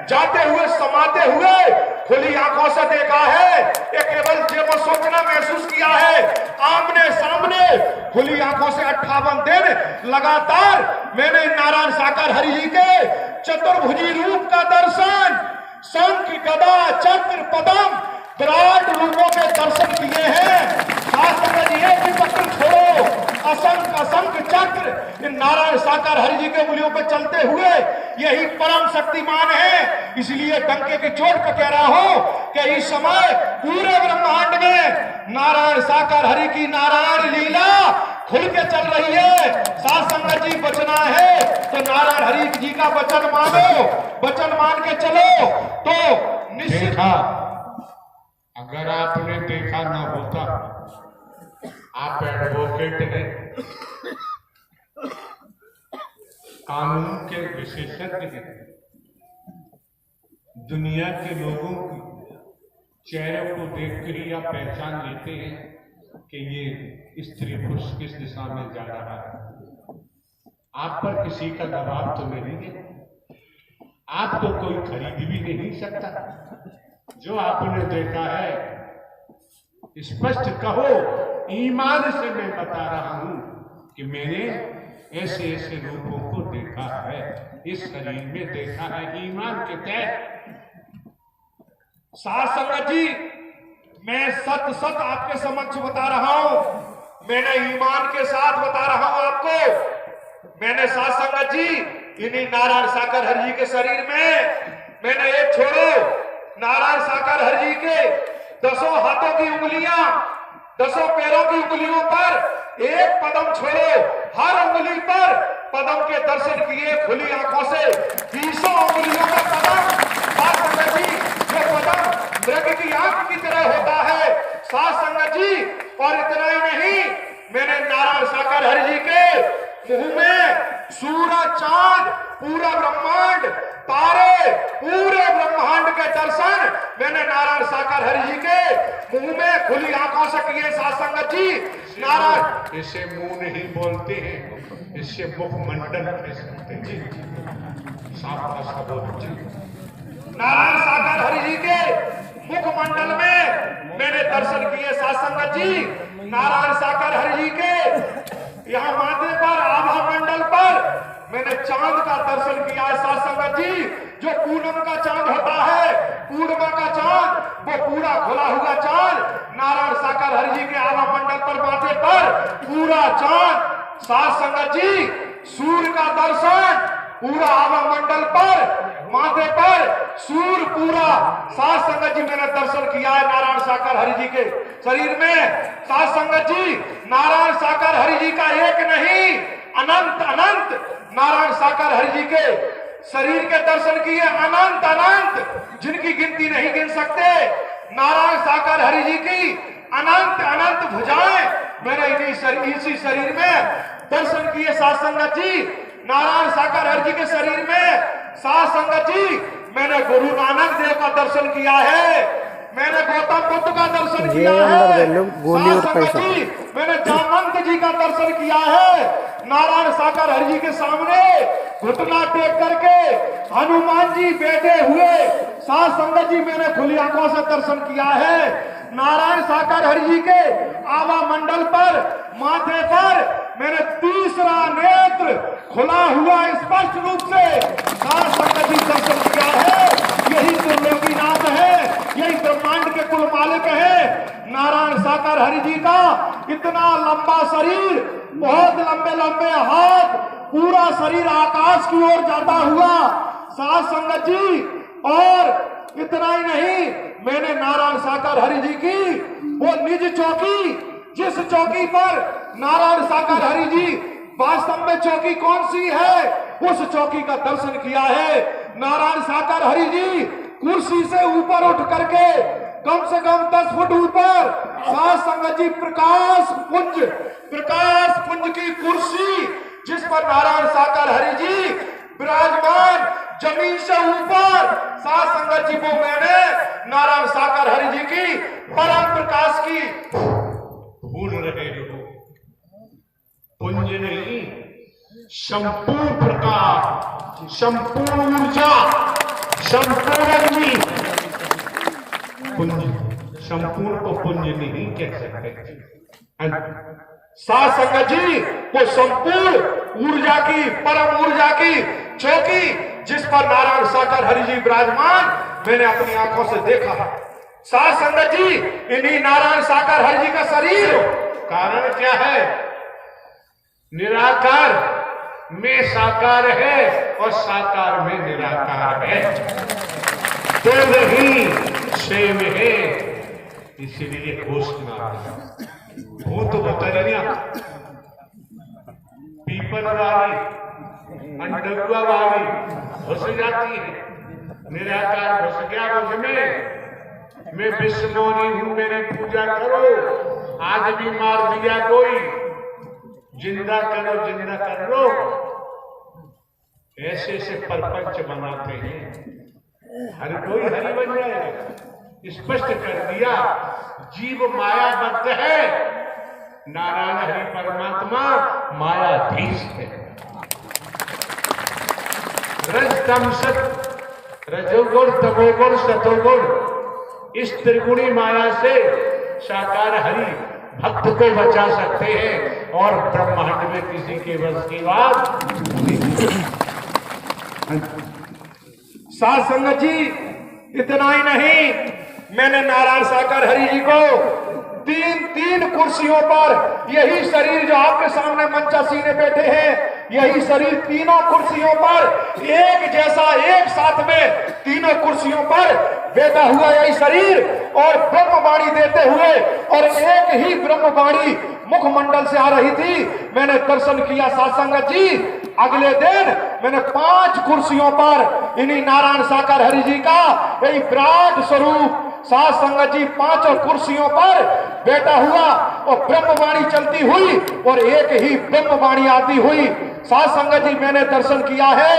जाते हुए, समाते हुए खुली आंखों से देखा है। ये केवल जो सोचना महसूस किया है, आमने सामने खुली आंखों से 58 दिन लगातार मैंने नारायण साकार हरि जी के चतुर्भुजी रूप का दर्शन, शंख, गदा, चक्र, पदम, विराट रूपों के दर्शन किए हैं। चक्र छोड़ो, असंख्य असंख्य चक्र इन नारायण साकार हरि जी के उंगलियों पे चलते हुए, यही परम शक्तिमान है। इसलिए डंके की चोट पे कह रहा हूं कि इस समय पूरे ब्रह्मांड में नारायण साकार हरि की नारायण लीला खुल के चल रही है। साध संगत जी बचना है तो नारायण हरि जी का वचन मानो, वचन मान के चलो तो निश्चित। देखा, अगर आपने देखा ना होता, आप एडवोकेट हैं, कानून के विशेषज्ञ हैं, दुनिया के लोगों की चेहरे को देखकर ही आप पहचान लेते हैं कि ये स्त्री पुरुष किस दिशा में जा रहा है। आप पर किसी का दबाव तो नहीं है, आपको कोई खरीद भी नहीं सकता। जो आपने देखा है स्पष्ट कहो, ईमान से मैं बता रहा हूं कि मैंने ऐसे ऐसे रूपों को देखा है, इस शरीर में देखा है, ईमान के तहत। साध संगत जी मैं सत सत आपके समक्ष बता रहा हूं, मैंने ईमान के साथ बता रहा हूं आपको। मैंने साध संगत जी इन्हीं नारायण साकर हरि जी के शरीर में मैंने एक छोड़ो, नारायण साकर हरि जी के 10 हाथों की उंगलियां, 10 पैरों की उंगलियों पर एक पदम छोड़ो, हर उंगली पर पदम के दर्शन किए खुली आंखों से। 20 उंगलियों का पदम साध संगत जी, जो पदम मृग की आंख की तरह होता है साध संगत जी। और इतना ही नहीं, मैंने नारायण साकर हरि जी के मुंह में सूरज, चांद, पूरा ब्रह्मांड, तारे, पूरे ब्रह्मांड के दर्शन मैंने नारायण साकर हरि जी के मुंह में खुली आंखों से किए साध संगत जी। नारायण इसे मुंह नहीं बोलते हैं, इससे मुखमंडल कह सकते हैं। साफ भाषा बोलते हैं। नारायण साकर हरि जी के मुखमंडल में मैंने दर्शन किए साध संगत जी। नारायण साकर हरि जी के यहाँ माथे पर, आभा मंडल पर मैंने चांद का दर्शन किया है साध संगत जी। जो पूनम का चांद होता है, पूर्णिमा का चांद, वो पूरा खुला हुआ चांद नारायण साकर हरि जी के आभा मंडल पर, माथे पर पूरा चांद साध संगत जी। सूर्य का दर्शन पूरा आभा मंडल पर, माथे पर सूर्य पूरा साध संगत जी मैंने दर्शन किया है नारायण साकर हरि जी के शरीर में। साध संगत जी नारायण साकर हरि जी का एक नहीं, अनंत अनंत नारायण साकर हरि जी के शरीर के दर्शन किए, अनंत अनंत, जिनकी गिनती नहीं गिन सकते। नारायण साकर हरि जी की अनंत अनंत भुजाएं मैंने इसी शरीर में दर्शन किए साध संगत जी। नारायण साकर हरि जी के शरीर में साध संगत जी मैंने गुरु नानक देव का दर्शन किया है, मैंने गौतम बुद्ध का दर्शन किया है, साध संगत जी मैंने जामवंत जी का दर्शन किया है। नारायण साकर हरि जी के सामने घुटना टेक करके हनुमान जी बैठे हुए साध संगत जी मैंने खुली आंखों से दर्शन किया है। नारायण साकर हरि जी के आभा मंडल पर, माथे पर मैंने तीसरा नेत्र खुला हुआ स्पष्ट रूप से साध संगत जी दर्शन किया है। यही तो लोकीनाथ है, यही ब्रह्मांड के कुल मालिक है। नारायण साकर हरि जी का इतना लंबा शरीर, बहुत लंबे लंबे हाथ, पूरा शरीर आकाश की ओर जाता हुआ साध संगत जी। और इतना ही नहीं, मैंने नारायण साकर हरि जी की वो निज चौकी, जिस चौकी पर नारायण साकर हरि जी वास्तव में चौकी कौन सी है, उस चौकी का दर्शन किया है। नारायण साकर हरि जी कुर्सी से ऊपर उठ करके कम से कम 10 फुट ऊपर साध संगत जी प्रकाश पुंज की कुर्सी, जिस पर नारायण साकर हरि जी विराजमान, जमीन से ऊपर साध संगत जी को मैंने नारायण साकर हरि जी की परम प्रकाश की भूल रहे हो। पुंज नहीं, संपूर्ण प्रकाश, संपूर्ण ऊर्जा, संपूर्ण अग्नि। पुंज, संपूर्ण को पुंज नहीं कह सकते। साध संगत जी वो संपूर्ण ऊर्जा की, परम ऊर्जा की चौकी, जिस पर नारायण साकर हरि जी विराजमान, मैंने अपनी आंखों से देखा है। साध संगत जी इन्हीं नारायण साकर हरि जी का शरीर, कारण क्या है? निराकार में साकार है और साकार में निराकार है, तो वही सेम है। इसलिए घोषणा भूत बतरिया पीपल वाली अंडुआ वाली घुस जाती है। मेरा आकार घुस गया मुझ में, मैं विश्वमौनी हूं, मेरी पूजा करो। आज भी मार दिया कोई, जिंदा करो, जिंदा कर लो। ऐसे ऐसे परपंच बनाते हैं, हर कोई हरि बन जाएगा। स्पष्ट कर दिया, जीव मायाबद्ध है, नारायण हरि परमात्मा मायाधीश है। रज तम सत, रजोगुण तमोगुण सतोगुण, इस त्रिगुणी माया से साकार हरि भक्त को बचा सकते हैं, और ब्रह्मांड में किसी के बस की बात साध संगत जी, इतना ही नहीं, मैंने नारायण साकार हरि जी को तीन कुर्सियों पर, यही शरीर जो आपके सामने मंचासी ने बैठे हैं, यही शरीर तीनों कुर्सियों पर एक जैसा, एक साथ में तीनों कुर्सियों पर बैठा हुआ यही शरीर, और ब्रह्मवाणी देते हुए, और एक ही ब्रह्मवाणी मुखमंडल से आ रही थी। मैंने दर्शन किया साध संगत जी। अगले दिन मैंने 5 कुर्सियों पर इन्हीं नारायण साकार हरि जी का यही विराट स्वरूप साध संगत जी 5 कुर्सियों पर बैठा हुआ, और ब्रह्मवाणी चलती हुई, और एक ही ब्रह्मवाणी आती हुई साध संगत जी मैंने दर्शन किया है।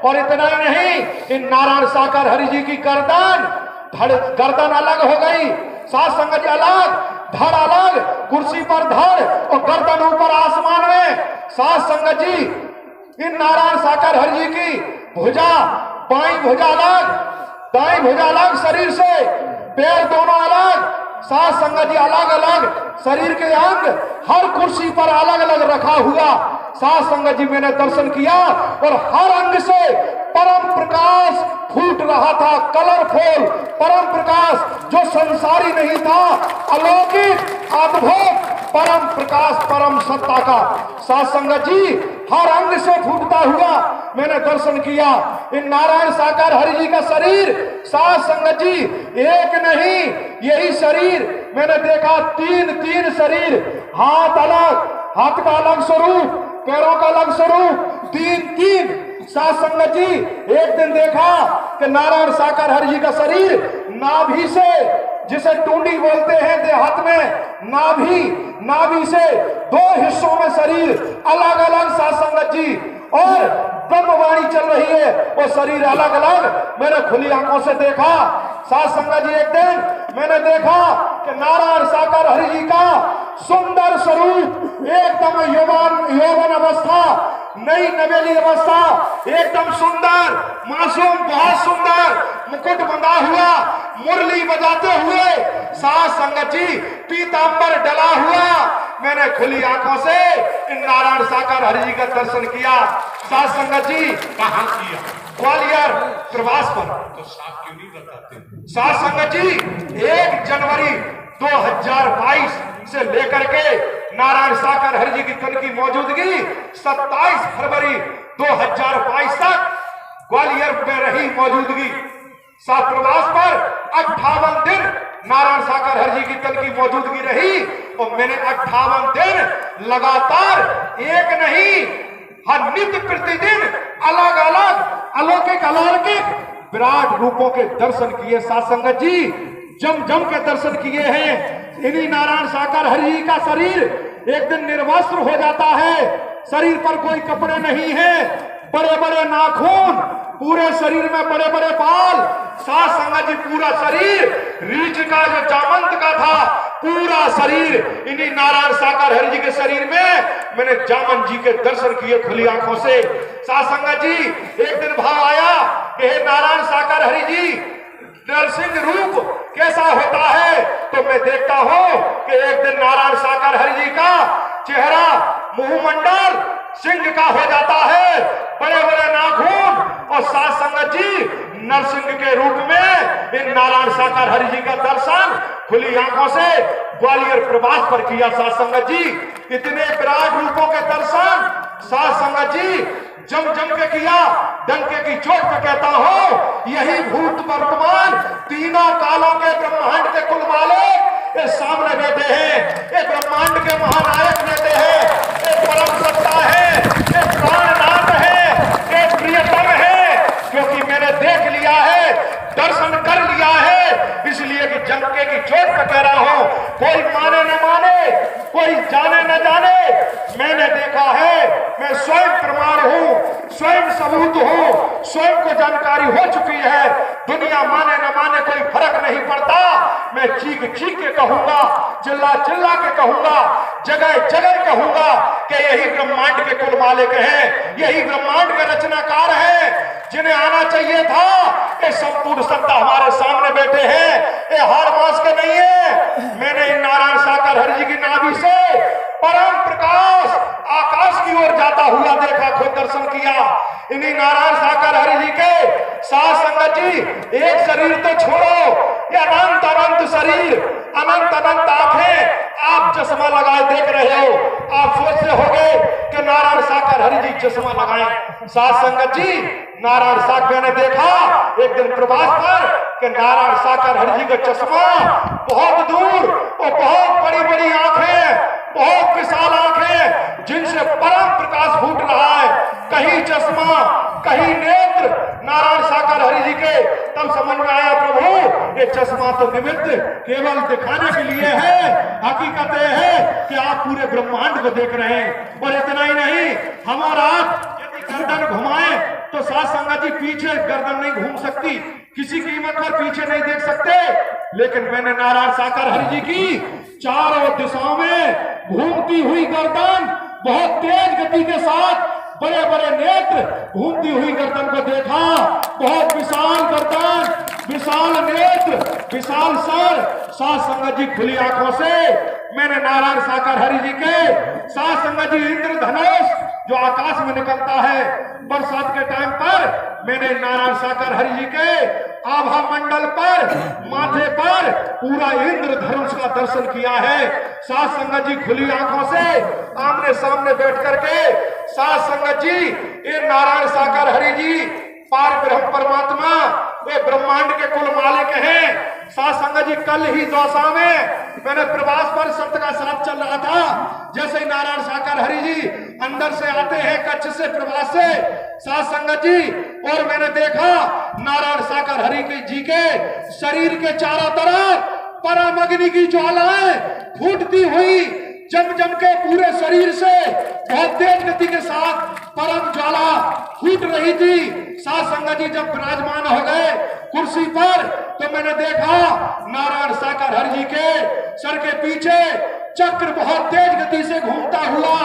और इतना ही नहीं, इन नारायण साकार हरि जी की गर्दन अलग हो गई, साध संगत जी अलग, धड़ अलग, कुर्सी पर धड़ और गर्दन ऊपर आसमान में। साध संगत जी, इन नारायण साकार हरि जी की भुजा, बाईं भुजा अलग, दाईं भुजा अलग शरीर से, पैर दोनों अलग, साध संगत जी अलग अलग शरीर के अंग हर कुर्सी पर अलग अलग रखा हुआ साध संगत जी मैंने दर्शन किया, और हर अंग से परम प्रकाश फूट रहा था, कलरफुल परम प्रकाश जो संसारी नहीं था, अलौकिक अद्भुत परम प्रकाश, परम सत्ता का साध संगत जी हर अंग से फूटता हुआ मैंने दर्शन किया। इन नारायण साकार हरि जी का शरीर साध संगत जी एक नहीं, यही शरीर मैंने देखा, तीन शरीर, हाथ अलग, हाथ का अलग स्वरूप, पैरों का अलग स्वरूप, तीन साध संगत जी। एक दिन देखा कि नारायण साकार हरि जी का शरीर नाभि से, जिसे टूंडी बोलते हैं देहात में, नाभि से 2 हिस्सों में शरीर अलग अलग साध संगत जी, और ब्रह्मवाणी चल रही है, वो शरीर अलग अलग मैंने खुली आंखों से देखा साध संगत जी। एक दिन मैंने देखा कि नारायण साकार हरि जी का सुंदर स्वरूप, एकदम यौवन अवस्था, नई नवेली अवस्था, एकदम सुंदर मासूम, बहुत सुंदर, मुकुट बंधा हुआ, मुरली बजाते हुए साध संगत जी, पीतांबर डला हुआ, मैंने खुली आंखों से इन नारायण साकार हरि जी का दर्शन किया साध संगत जी। कहां किया? ग्वालियर प्रवास पर। तो साफ क्यों नहीं बताते? साध संगत जी 1 जनवरी 2022 से लेकर के नारायण साकार हरि जी की तन की मौजूदगी 27 फरवरी 2022 तक ग्वालियर में रही मौजूदगी। सात प्रवास पर 58 दिन नारायण साकार हरि जी की तन की मौजूदगी रही, और मैंने 58 दिन लगातार एक नहीं, हर नित्य प्रतिदिन अलग अलग अलौकिक विराट रूपों के दर्शन किए साध संगत जी, जम के दर्शन किए हैं। इन्हीं नारायण साकार हरि जी का शरीर एक दिन निर्वस्त्र हो जाता है, शरीर पर कोई कपड़े नहीं है, बड़े बड़े नाखून, पूरे शरीर में बड़े बड़े बाल, साध संगत जी पूरा शरीर रीछ का जो जामंत का था, पूरा शरीर इन्हीं नारायण साकार हरि जी के शरीर में मैंने जामन जी के दर्शन किए खुली आंखों से साध संगत जी। एक दिन भाव आया कि हे नारायण साकार हरि जी, नरसिंह रूप कैसा होता है, तो मैं देखता हूं कि एक दिन नारायण साकार हरि जी का चेहरा, मुंहमंडल सिंह का हो जाता है, बड़े बड़े नाखून, और साध संगत जी नरसिंह के रूप में इन नारायण साकार हरि जी का दर्शन खुली आंखों से ग्वालियर प्रवास पर किया साध संगत जी। इतने विराट रूपों के दर्शन साध संगत जी जम के किया, डंके की चोट पे कहता हो, यही भूत वर्तमान तीनों कालों के ब्रह्मांड के कुल मालिक ये सामने बैठे हैं, ये ब्रह्मांड के महानायक बैठे हैं, ये परम सत्ता है, ये प्राणनाथ है, ये प्रियतम है, क्योंकि मैंने देख लिया है, दर्शन कर लिया है, इसलिए कि जंके की चोट पे कह रहा हूं, कोई माने न माने, कोई जाने न जाने, मैंने देखा है, मैं स्वयं प्रमाण हूं, स्वयं सबूत हूं, स्वयं को जानकारी हो चुकी है, दुनिया माने न माने कोई फर्क नहीं पड़ता, मैं चीख चीख के कहूंगा, चिल्ला चिल्ला के कहूंगा, जगह जगह कहूंगा कि यही ब्रह्मांड के कुल मालिक हैं, यही ब्रह्मांड के रचनाकार हैं, जिन्हें आना चाहिए था। ये संपूर्ण सत्ता हमारे सामने बैठे हैं, ये हार मास के नहीं है। मैंने इन नारायण साकार हरि जी की नाभि से परम प्रकाश आकाश की ओर जाता हुआ देखा, खुद दर्शन किया। इन्हीं नारायण साकार हरि जी के साथ संगत जी, एक शरीर तो छोड़ो, ये अनंत अनंत शरीर, अनंत अनंत आंखें, आप चश्मा लगाए देख रहे हो, आप सोच रहे होगे कि नारायण साकार हरि जी चश्मा लगाए। साथ संगत जी, नारायण साकार मैंने देखा एक दिन प्रवास पर कि नारायण साकार हरि जी का चश्मा बहुत दूर और बहुत बड़ी बड़ी आंखें, बहुत विशाल आंखें, जिनसे परम प्रकाश फूट रहा है, कहीं चश्मा कहीं नेत्र नारायण साकार हरि जी के। तब समझ में आया, प्रभु ये चश्मा तो निमित्त केवल दिखाने के लिए है, हकीकत है कि आप पूरे ब्रह्मांड को देख रहे हैं। और इतना ही नहीं, हमारा यदि गर्दन घुमाए तो साथ संगत जी पीछे गर्दन नहीं घूम सकती, किसी कीमत पर पीछे नहीं देख सकते, लेकिन मैंने नारायण साकार हरि जी की चारों दिशाओं में घूमती हुई गर्दन, बहुत तेज गति के साथ बड़े बड़े नेत्र, घूमती हुई गर्दन को देखा, बहुत विशाल गर्दन, विशाल नेत्र, विशाल सर। साथ संगत जी खुली आंखों से मैंने नारायण साकार हरि जी के साथ संगत जी इंद्रधनुष जो आकाश में निकलता है बरसात के टाइम पर, मैंने नारायण साकार हरि जी के आभा मंडल पर, माथे पर पूरा इंद्रधनुष का दर्शन किया है। साथ संगत जी खुली आंखों से आमने सामने बैठ करके, साथ संगत जी ये नारायण साकार हरि जी पार ब्रह्म परमात्मा, ये ब्रह्मांड के कुल मालिक हैं। साथ संगत जी कल ही दौसा में मैंने प्रवास पर सत्य का साथ चल रहा था, जैसे ही नारायण साकार हरि जी अंदर से आते हैं कच्छ से प्रवास से, साथ संगत जी, और मैंने देखा नारायण साकार हरि जी के शरीर के चारों तरफ परम अग्नि की ज्वालाएं फूटती हुई जम जम के पूरे शरीर से बहुत तेज गति के साथ परम ज्वाला फूट रही थी। साथ संगत जी जब विराजमान हो गए कुर्सी पर, तो मैंने देखा नारायण साकार हरि जी के सर के पीछे चक्र बहुत तेज गति से घूमता हुआ।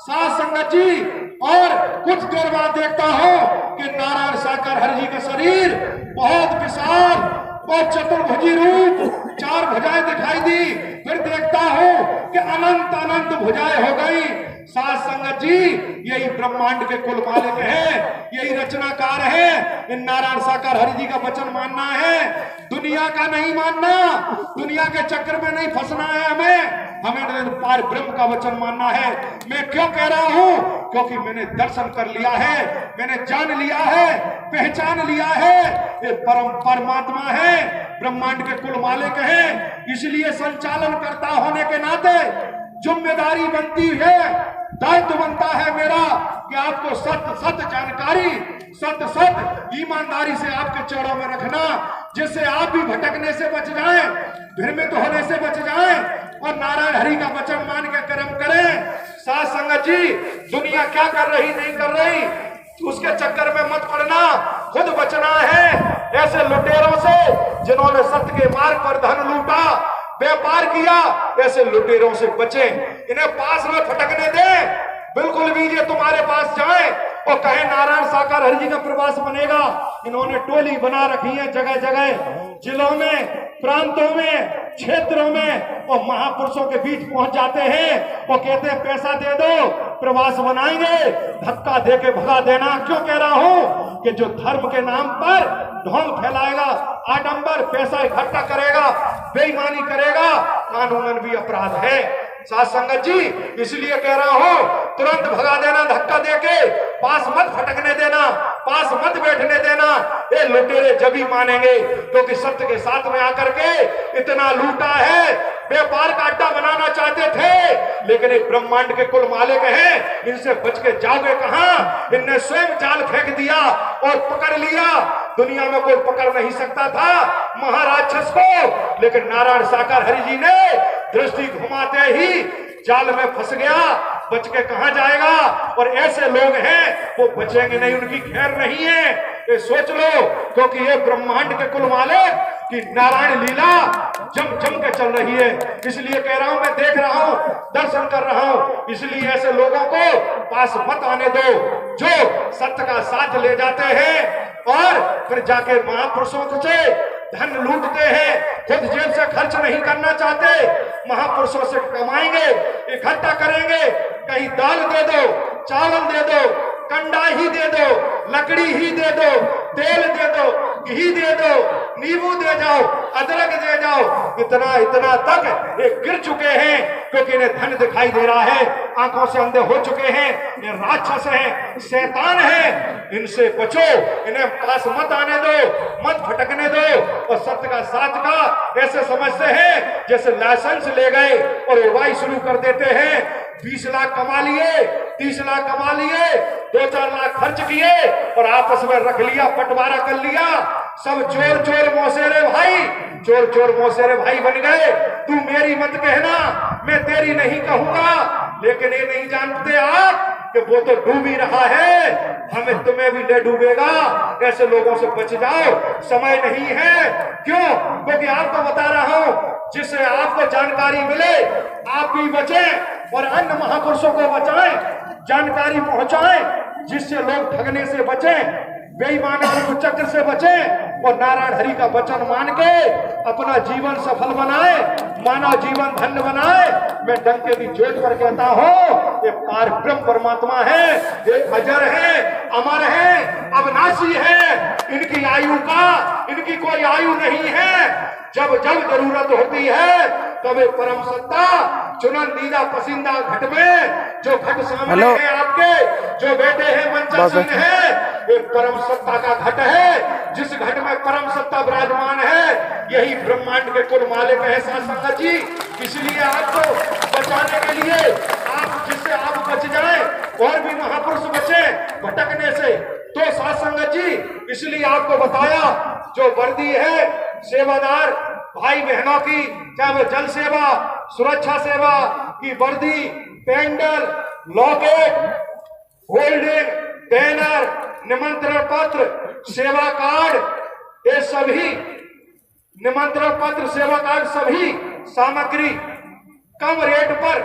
साथ संगत जी, और कुछ देर बाद देखता हूं कि नारायण साकार हरि जी का शरीर बहुत विशाल और चतुर्भुजी रूप, चार भुजाएं दिखाई दी। फिर देखता हूं कि अनंत अनंत भुजाएं हो गई। साथ संगत जी, यही ब्रह्मांड के कुल मालिक हैं, यही रचनाकार है। इन नारायण साकार हरि जी का वचन मानना है, दुनिया का नहीं मानना, दुनिया के चक्कर में नहीं फंसना है हमें पार ब्रह्म का वचन मानना है। मैं क्यों कह रहा हूं? क्योंकि मैंने दर्शन कर लिया है, मैंने जान लिया है, पहचान लिया है, ये परम परमात्मा है, ब्रह्मांड के कुल मालिक हैं। इसलिए संचालन करता होने के नाते जिम्मेदारी बनती है, दायित्व बनता है मेरा कि आपको सत्य सत्य जानकारी, सत्य सत्य ईमानदारी से आपके चरणों में रखना, जिससे आप भी भटकने से बच जाएं, भ्रमित होने से बच जाएं और नारायण हरि का वचन मान के कर्म करें। साथ संगत जी, दुनिया क्या कर रही नहीं कर रही उसके चक्कर में मत पड़ना, खुद बचना है ऐसे लुटेरों से जिन्होंने सत्य के मार्ग पर धन लूटा, व्यापार किया। ऐसे लुटेरों से बचे, इन्हें पास में फटकने दें। बिल्कुल भी ये तुम्हारे पास जाए और कहे नारायण साकार हरि जी का प्रवास बनेगा। इन्होंने टोली बना रखी है जगह जगह, जिलों में, प्रांतों में, क्षेत्रों में, और महापुरुषों के बीच पहुंच जाते हैं और कहते हैं पैसा दे दो प्रवास बनाएंगे, धक्का दे के भगा देना। क्यों कह रहा हूं कि जो धर्म के नाम पर ढोंग फैलाएगा, आडंबर, पैसा इकट्ठा करेगा, बेईमानी करेगा, कानूनन भी अपराध है। साथ संगत जी, इसलिए कह रहा हूं तुरंत भगा देना, धक्का देके पास मत फटकने देना, पास मत बैठने देना। ये लुटेरे जब ही मानेंगे क्योंकि सत्य के साथ में आकर के इतना लूटा है, व्यापार का अड्डा बनाना चाहते थे, लेकिन एक ब्रह्मांड के कुल मालिक हैं, इनसे बच के जाओगे कहां? इनने स्वयं जाल फेंक दिया और पकड़ लिया। दुनिया में कोई पकड़ नहीं सकता था महाराक्षस को, लेकिन नारायण साकार हरि जी ने दृष्टि घुमाते ही जाल में फंस गया, बच के कहां जाएगा? और ऐसे लोग हैं वो बचेंगे नहीं, उनकी खैर नहीं है, ये सोच लो। क्योंकि ये ब्रह्मांड के कुल मालिक की नारायण लीला जम जम के चल रही है। इसलिए कह रहा हूं, मैं देख रहा हूं, दर्शन कर रहा हूं, इसलिए ऐसे लोगों को पास मत आने दो जो सत्य का साथ ले जाते हैं और फिर जाके महापुरुषों से धन लूटते हैं, खुद जेब से खर्च नहीं करना चाहते, महापुरुषों से कमाएंगे, इकट्ठा करेंगे, कहीं दाल दे दो, चावल दे दो, कंडा ही दे दो, लकड़ी ही दे दो, तेल दे दो, घी दे दो, नींबू दे जाओ, अदरक दे जाओ, इतना इतना तक ये गिर चुके हैं क्योंकि इन्हें धन दिखाई दे रहा है, आंखों से अंधे हो चुके हैं, ये राक्षस हैं, शैतान हैं, इनसे बचो, इन्हें पास मत आने दो, मत भटकने दो। और सत्य का साथ का ऐसे समझते हैं जैसे लाइसेंस ले गए और उड़वाई शुरू कर देते हैं, 20 लाख कमा लिए, 30 लाख कमा लिए, 2-4 लाख खर्च किए और आपस में रख लिया, बंटवारा कर लिया, सब चोर चोर मौसेरे भाई, चोर चोर मौसेरे भाई बन गए। तू मेरी मत कहना, मैं तेरी नहीं कहूंगा, लेकिन ये नहीं जानते आप कि वो तो डूब ही रहा है, हमें तुम्हें भी ले डूबेगा। ऐसे लोगों से बच जाओ, समय नहीं है। क्यों? क्योंकि आपको बता रहा हूं, जिससे आपको जानकारी मिले आप भी बचें और अन्य महापुरुषों को बचाएं, जानकारी पहुंचाएं, जिससे लोग ठगने से बचें, बेईमानों के चक्र से बचें और नारायण हरि का वचन मान के अपना जीवन सफल बनाए, मानव जीवन धन्य बनाए। मैं डंके की जोत पर कहता हूं, ये पार ब्रह्म परमात्मा है, ये अजर है, अमर है, अविनाशी है, इनकी आयु का इनकी कोई आयु नहीं है। जब जब जरूरत होती है तब परम सत्ता चुनिंदा पसंदीदा घट में, जो घट सामने है आपके, जो बेटे हैं मंचासीन है, एक परम सत्ता का घट है, जिस घट में परम सत्ता विराजमान है, यही ब्रह्मांड के कुल मालिक है साथ संगत जी। इसलिए आपको बचाने के लिए, आप जिससे आप बच जाए और भी महापुरुष बचे भटकने से, तो साथ संगत जी इसलिए आपको बताया, जो वर्दी है सेवादार भाई बहनों की, चाहे वो जल सेवा, सुरक्षा सेवा की वर्दी, पेंडल, लॉकेट, होल्डिंग, बैनर, निमंत्रण पत्र, सेवा कार्ड, ये सभी निमंत्रण पत्र, सेवा कार्ड, सभी सामग्री कम रेट पर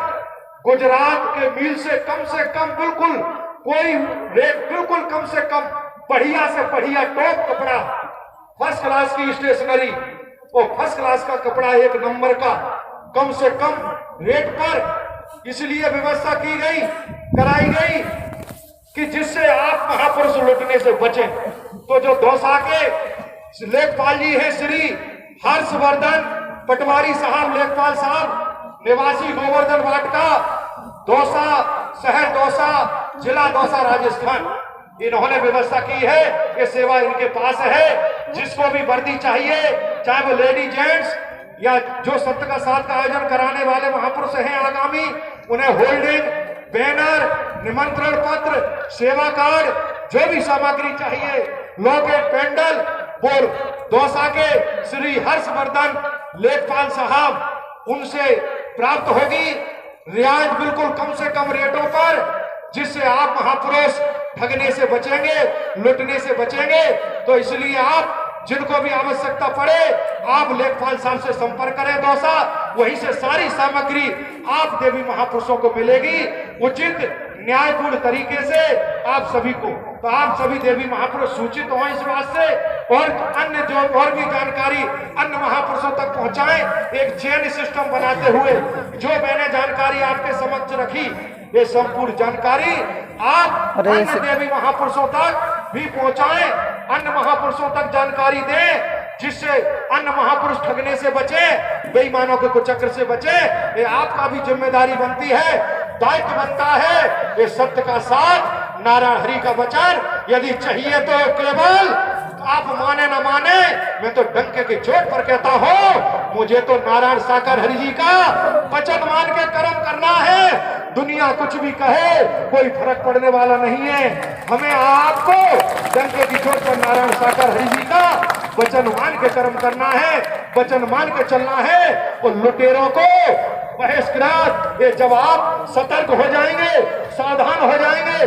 गुजरात के मिल से कम बिल्कुल कोई रेट, बिल्कुल कम से कम, बढ़िया से बढ़िया टॉप कपड़ा, फर्स्ट क्लास की स्टेशनरी और फर्स्ट क्लास का कपड़ा, एक नंबर का, कम से कम रेट पर इसलिए व्यवस्था की गई, कराई गई कि जिससे आप महापुरुष लुटने से बचें। तो जो दौसा के लेखपाल जी हैं श्री हर्षवर्धन पटवारी साहब, लेखपाल साहब, निवासी गोवर्धन वाटिका, दौसा शहर, दौसा जिला, दौसा राजस्थान, इन्होंने व्यवस्था की है, ये सेवा इनके पास है। जिसको भी वर्दी चाहिए, चाहे वो लेडी जेंट्स या जो सत्य का साथ का आयोजन कराने वाले महापुरुष हैं आगामी, उन्हें होल्डिंग, बैनर, निमंत्रण पत्र, सेवा कार्ड, जो भी सामग्री चाहिए, लॉकेट, पेंडल, और दौसा के श्री हर्षवर्धन लेखपाल साहब, उनसे प्राप्त होगी रियायत बिल्कुल कम से कम रेटों पर, जिससे आप महापुरुष ठगने से बचेंगे, लुटने से बचेंगे। तो इसलिए आप जिनको भी आवश्यकता पड़े, आप लेखपाल साहब से संपर्क करें दौसा, वहीं से सारी सामग्री आप देवी महापुरुषों को मिलेगी उचित न्यायपूर्ण तरीके से आप सभी को। तो आप सभी देवी महापुरुष सूचित हो इस बात से, और अन्य जो और भी जानकारी अन्य महापुरुषों तक पहुंचाएं, एक चेन सिस्टम बनाते हुए। जो मैंने जानकारी आपके समक्ष रखी, ये संपूर्ण जानकारी आप अन्य देवी महापुरुषों तक भी पहुंचाएं, अन्य महापुरुषों तक जानकारी दें, जिससे अन्य महापुरुष ठगने से बचे, बेईमानों के कुचक्र से बचे। ये आपका भी जिम्मेदारी बनती है, दायित्व बनता है। ये सत्य का साथ, नारायण हरि का वचन, यदि चाहिए तो केवल आप माने न माने, मैं तो डंके की चोट पर कहता हूं, मुझे तो नारायण साकर हरि जी का वचन मान के कर्म करना है। दुनिया कुछ भी कहे, कोई फर्क पड़ने वाला नहीं है। हमें आपको डंके की चोट पर नारायण साकर हरि जी का वचन मान के कर्म करना है, वचन मान के चलना है। उन लुटेरों को बहिष्कृत, ये जवाब सतर्क हो जाएंगे, सावधान हो जाएंगे।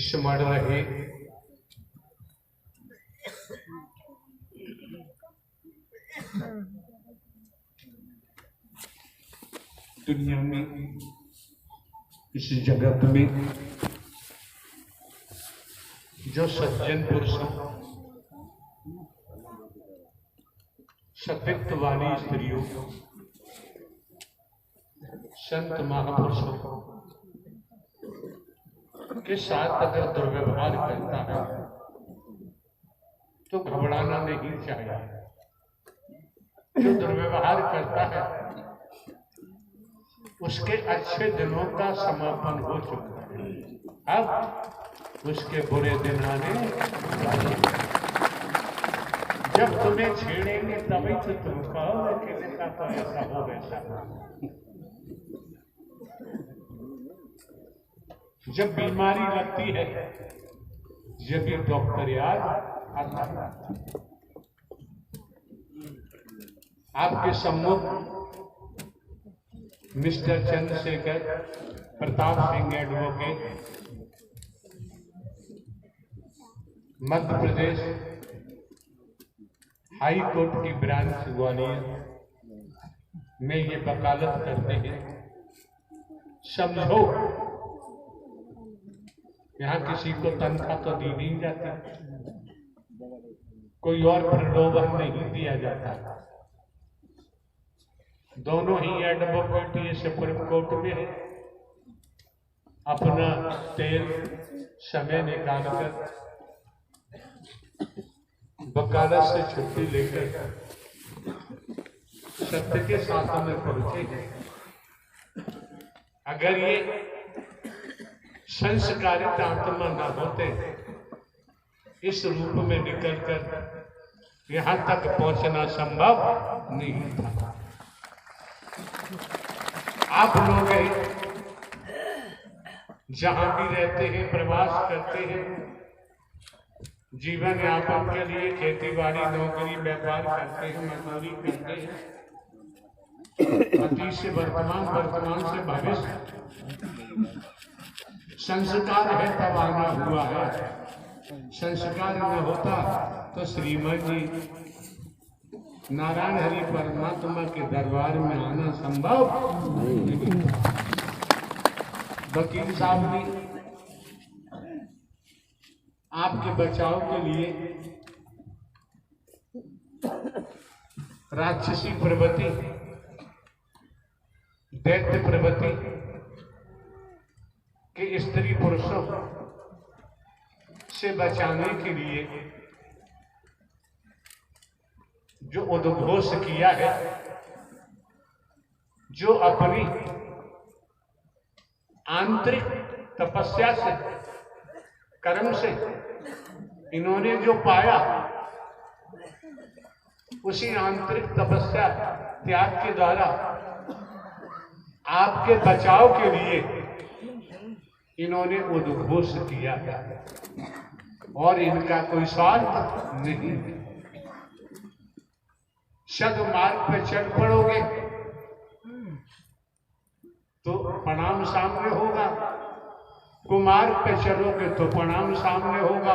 स्मरण रहे दुनिया में, इस जगत में जो सज्जन पुरुष, सत्वित्व वाली स्त्रियों, संत महापुरुषों के साथ अगर दुर्व्यवहार करता है तो घबराना नहीं चाहिए। जो दुर्व्यवहार करता है उसके अच्छे दिनों का समापन हो चुका है, अब उसके बुरे दिन आने। जब तुम्हें छेड़ेंगे तभी तो तुम कहोगे कि तो ऐसा हो वैसा। जब बीमारी लगती है, जब ये डॉक्टर याद आता है। आपके सम्मुख mister Chandrashekhar Pratap Singh advocate, Madhya Pradesh high court की ब्रांच ग्वालियर में ये वकालत करते हैं। समझो, यहाँ किसी को तनख्वाह तो दी नहीं जाती, कोई और प्रलोभन नहीं दिया जाता। दोनों ही एडवोकेट ये सुप्रीम कोर्ट में है, अपना तेल समय निकालकर वकालत से छुट्टी लेकर सत्य के साथ में पहुंचे हैं। अगर ये संस्कारित आत्मा न होते, इस रूप में निकलकर यहां तक पहुंचना संभव नहीं था। आप लोग जहां भी रहते हैं, प्रवास करते हैं, जीवन यापन के लिए खेती बाड़ी, नौकरी, व्यापार करते हैं, मजदूरी करते हैं। अतीत से वर्तमान, वर्तमान से भविष्य। संस्कार है तब आना हुआ है, संस्कार न होता तो श्रीमद जी नारायण हरि परमात्मा के दरबार में आना संभव नहीं। वकील साहब ने आपके बचाव के लिए राक्षसी प्रवृत्ति, दैत्य प्रवृत्ति के स्त्री पुरुषों से बचाने के लिए जो उद्घोष किया है, जो अपनी आंतरिक तपस्या से, कर्म से इन्होंने जो पाया, उसी आंतरिक तपस्या त्याग के द्वारा आपके बचाव के लिए इन्होंने उद्घोष किया और इनका कोई स्वार्थ नहीं। सदमार्ग पे चल पड़ोगे तो प्रणाम सामने होगा, कुमार्ग पे चलोगे तो प्रणाम सामने होगा।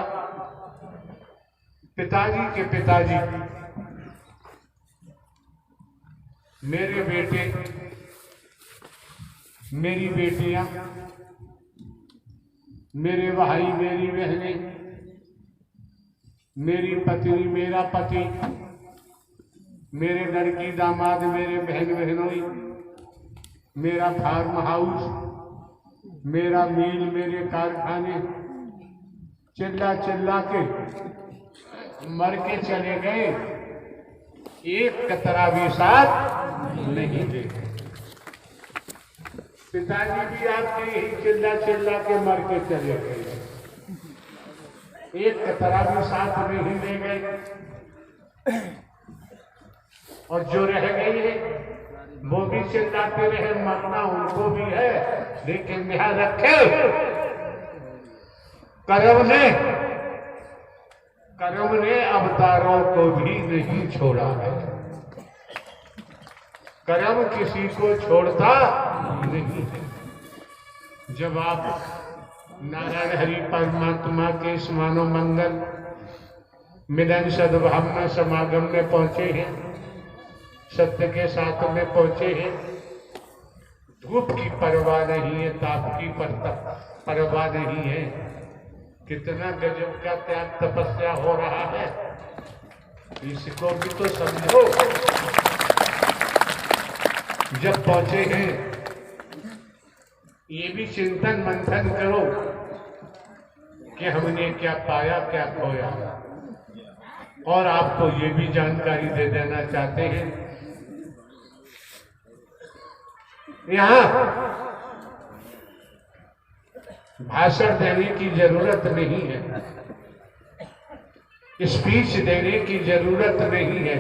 पिताजी के पिताजी, मेरे बेटे, मेरी बेटियां, मेरे भाई, मेरी बहनें, मेरी पत्नी, मेरा पति, मेरे घर की दामाद, मेरे बहन बहनोई, मेरा फार्म हाउस, मेरा मिल, मेरे कारखाने, चिल्ला चिल्ला के मर के चले गए, एक कतरा भी साथ नहीं देते। पिताजी भी आपके ही चिल्ला चिल्ला के मर के चले गए। एक कतरा भी साथ में ही ले गए और जो रह गई है वो भी चिल्लाते रहे, मरना उनको भी है, लेकिन ध्यान रखे कर्म ने अवतारों को भी नहीं छोड़ा है। कर्म किसी को छोड़ता नहीं है। जब आप नारायण हरि परमात्मा के स्मानो मंगल मिलन सद्भावना समागम में पहुंचे हैं, सत्य के साथ में पहुंचे हैं, धूप की परवाह नहीं है, ताप की परवाह नहीं है। कितना गजब का त्याग तपस्या हो रहा है, इसको भी तो समझो। जब पहुंचे हैं ये भी चिंतन मंथन करो कि हमने क्या पाया क्या खोया, और आपको ये भी जानकारी दे देना चाहते हैं, यहाँ भाषण देने की जरूरत नहीं है, स्पीच देने की जरूरत नहीं है,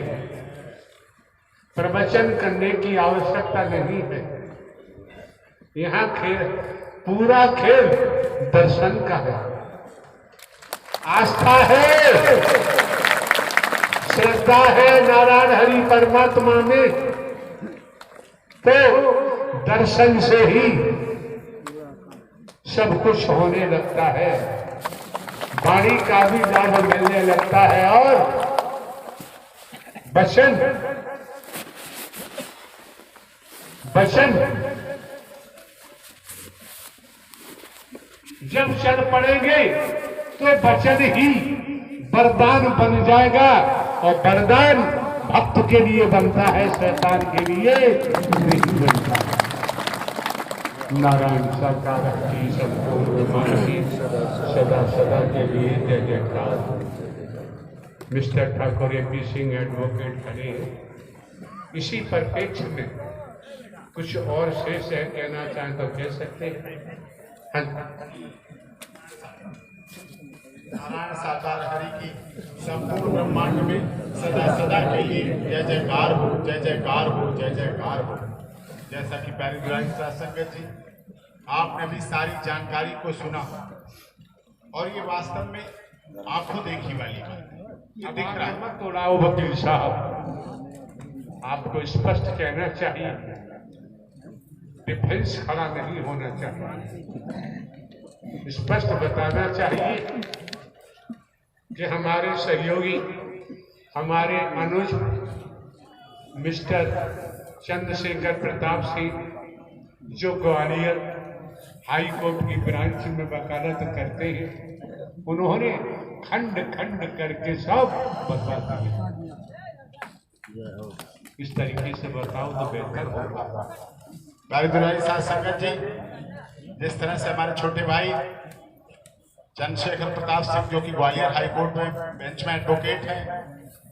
प्रवचन करने की आवश्यकता नहीं है। यहाँ खेल, पूरा खेल दर्शन का है, आस्था है, श्रद्धा है नारायण हरि परमात्मा में, तो दर्शन से ही सब कुछ होने लगता है, वाणी का भी लाभ मिलने लगता है, और वचन जब चल पड़ेंगे तो वचन ही वरदान बन जाएगा, और वरदान भक्त के लिए बनता है, शैतान के लिए नहीं बनता। नारायण सरकार की संपूर्ण सदा सदा के लिए जय जयकार। Mister Thakur AP Singh advocate खड़े हैं। इसी परिप्रेक्ष्य में कुछ और शेष है, कहना चाहें तो कह सकते हैं। नारायण साकार हरि की संपूर्ण ब्रह्मांड में सदा सदा के लिए जय जयकार हो, जय जयकार हो, जय जयकार हो। जैसा कि पैराग्राफ संगत जी आपने भी सारी जानकारी को सुना, और ये वास्तव में आंखों देखी वाली बात, ये दिख रहा है। मत उड़ाओ वकील साहब, आपको स्पष्ट कहना चाहिए, डिफेंस खड़ा नहीं होना चाहिए, स्पष्ट बताना चाहिए कि हमारे सहयोगी, हमारे अनुज मिस्टर चंद्रशेखर प्रताप सिंह, जो ग्वालियर हाई कोर्ट की ब्रांच में वकालत करते हैं, उन्होंने खंड खंड करके सब बता दिया। इस तरीके से बताओ तो बेहतर होगा। बारिदुराई साथ संगत जी, जिस तरह से हमारे छोटे भाई चंद्रशेखर प्रताप सिंह, जो कि ग्वालियर हाई कोर्ट में बेंच में एडवोकेट हैं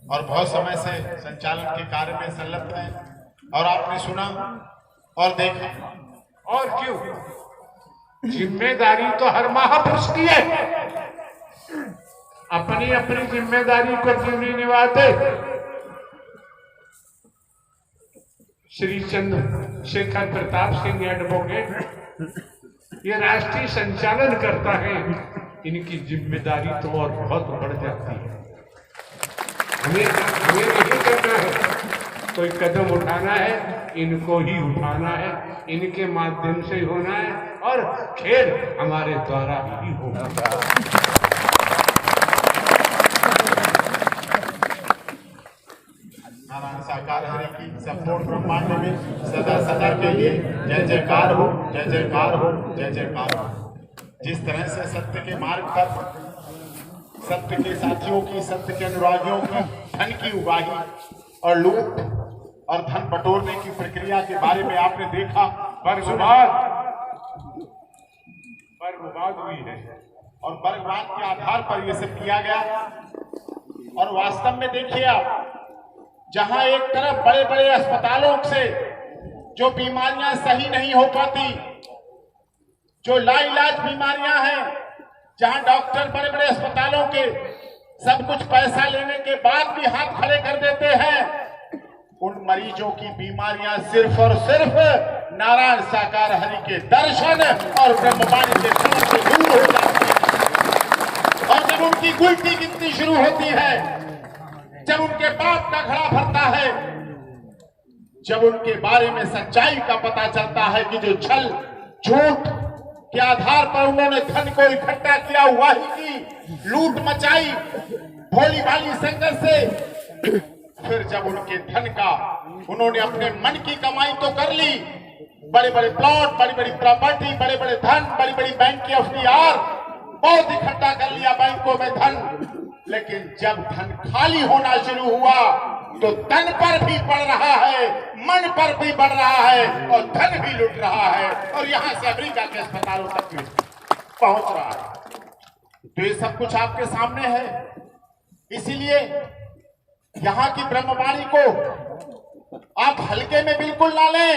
और बहुत समय से संचालन के कार्य में संलग्न हैं, और आपने सुना और देखा, और क्यों, जिम्मेदारी तो हर महापुरुष की है, अपनी अपनी जिम्मेदारी को क्यों नहीं निभाते। श्री चंद्रशेखर प्रताप सिंह एडवोकेट ये राष्ट्रीय संचालन करता है, इनकी जिम्मेदारी तो और बहुत बढ़ जाती है। हमें नहीं करना है, कोई कदम उठाना है, इनको ही उठाना है, इनके माध्यम से होना है, और खेल हमारे द्वारा ही होगा। नारायण साकार हरि की संपूर्ण ब्रह्मांड में सदा सदा के लिए जय जयकार हो, जय जयकार हो, जय जयकार हो। जिस तरह से सत्य के मार्ग पर सत्य के साथियों की, सत्य के अनुरागियों की धन की उगाही और लूट और धन बटोरने की प्रक्रिया के बारे में आपने देखा, वर्गवाद हुई है, और वर्गवाद के आधार पर यह सब किया गया। और वास्तव में देखिए आप, जहां एक तरफ बड़े बड़े अस्पतालों से जो बीमारियां सही नहीं हो पाती, जो लाइलाज बीमारियां हैं, जहां डॉक्टर बड़े बड़े अस्पतालों के सब कुछ पैसा लेने के बाद भी हाथ खड़े कर देते हैं, उन मरीजों की बीमारियां सिर्फ और सिर्फ नारायण साकार हरि के दर्शन और ब्रह्मवाणी के श्रवण से दूर हो जाती है। और जब उनकी गुलती गिनती शुरू होती है, जब उनके पाप का घड़ा भरता है, जब उनके बारे में सच्चाई का पता चलता है कि जो छल झूठ के आधार पर उन्होंने धन को इकट्ठा किया, हुआ ही की लूट मचाई भोली भाली संगत से, फिर जब उनके धन का उन्होंने अपने मन की कमाई तो कर ली, बड़े बड़े प्लॉट, बड़ी बड़ी प्रॉपर्टी, बड़े बड़े धन, बड़ी बड़ी बैंक की एफडीआर बहुत इकट्ठा कर लिया बैंकों में धन, लेकिन जब धन खाली होना शुरू हुआ तो तन पर भी बढ़ रहा है, मन पर भी बढ़ रहा है और धन भी लुट रहा है और यहां से अमेरिका के अस्पतालों तक भी पहुंच रहा है। तो ये सब कुछ आपके सामने है। इसीलिए यहां की ब्रह्मवाणी को आप हल्के में बिल्कुल ना लें।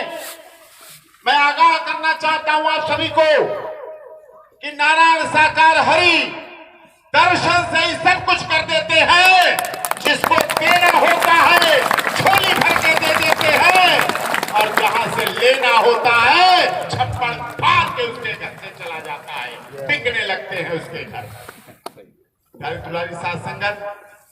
मैं आगाह करना चाहता हूं आप सभी को कि नारायण साकार हरि दर्शन से ही सब कुछ कर देते हैं। जिसको देना होता है झोली भर के दे देते हैं और जहां से लेना होता है छप्पड़ फाड़ के उसके घर से चला जाता है, बिकने लगते हैं उसके घर। दुलारी साध संगत,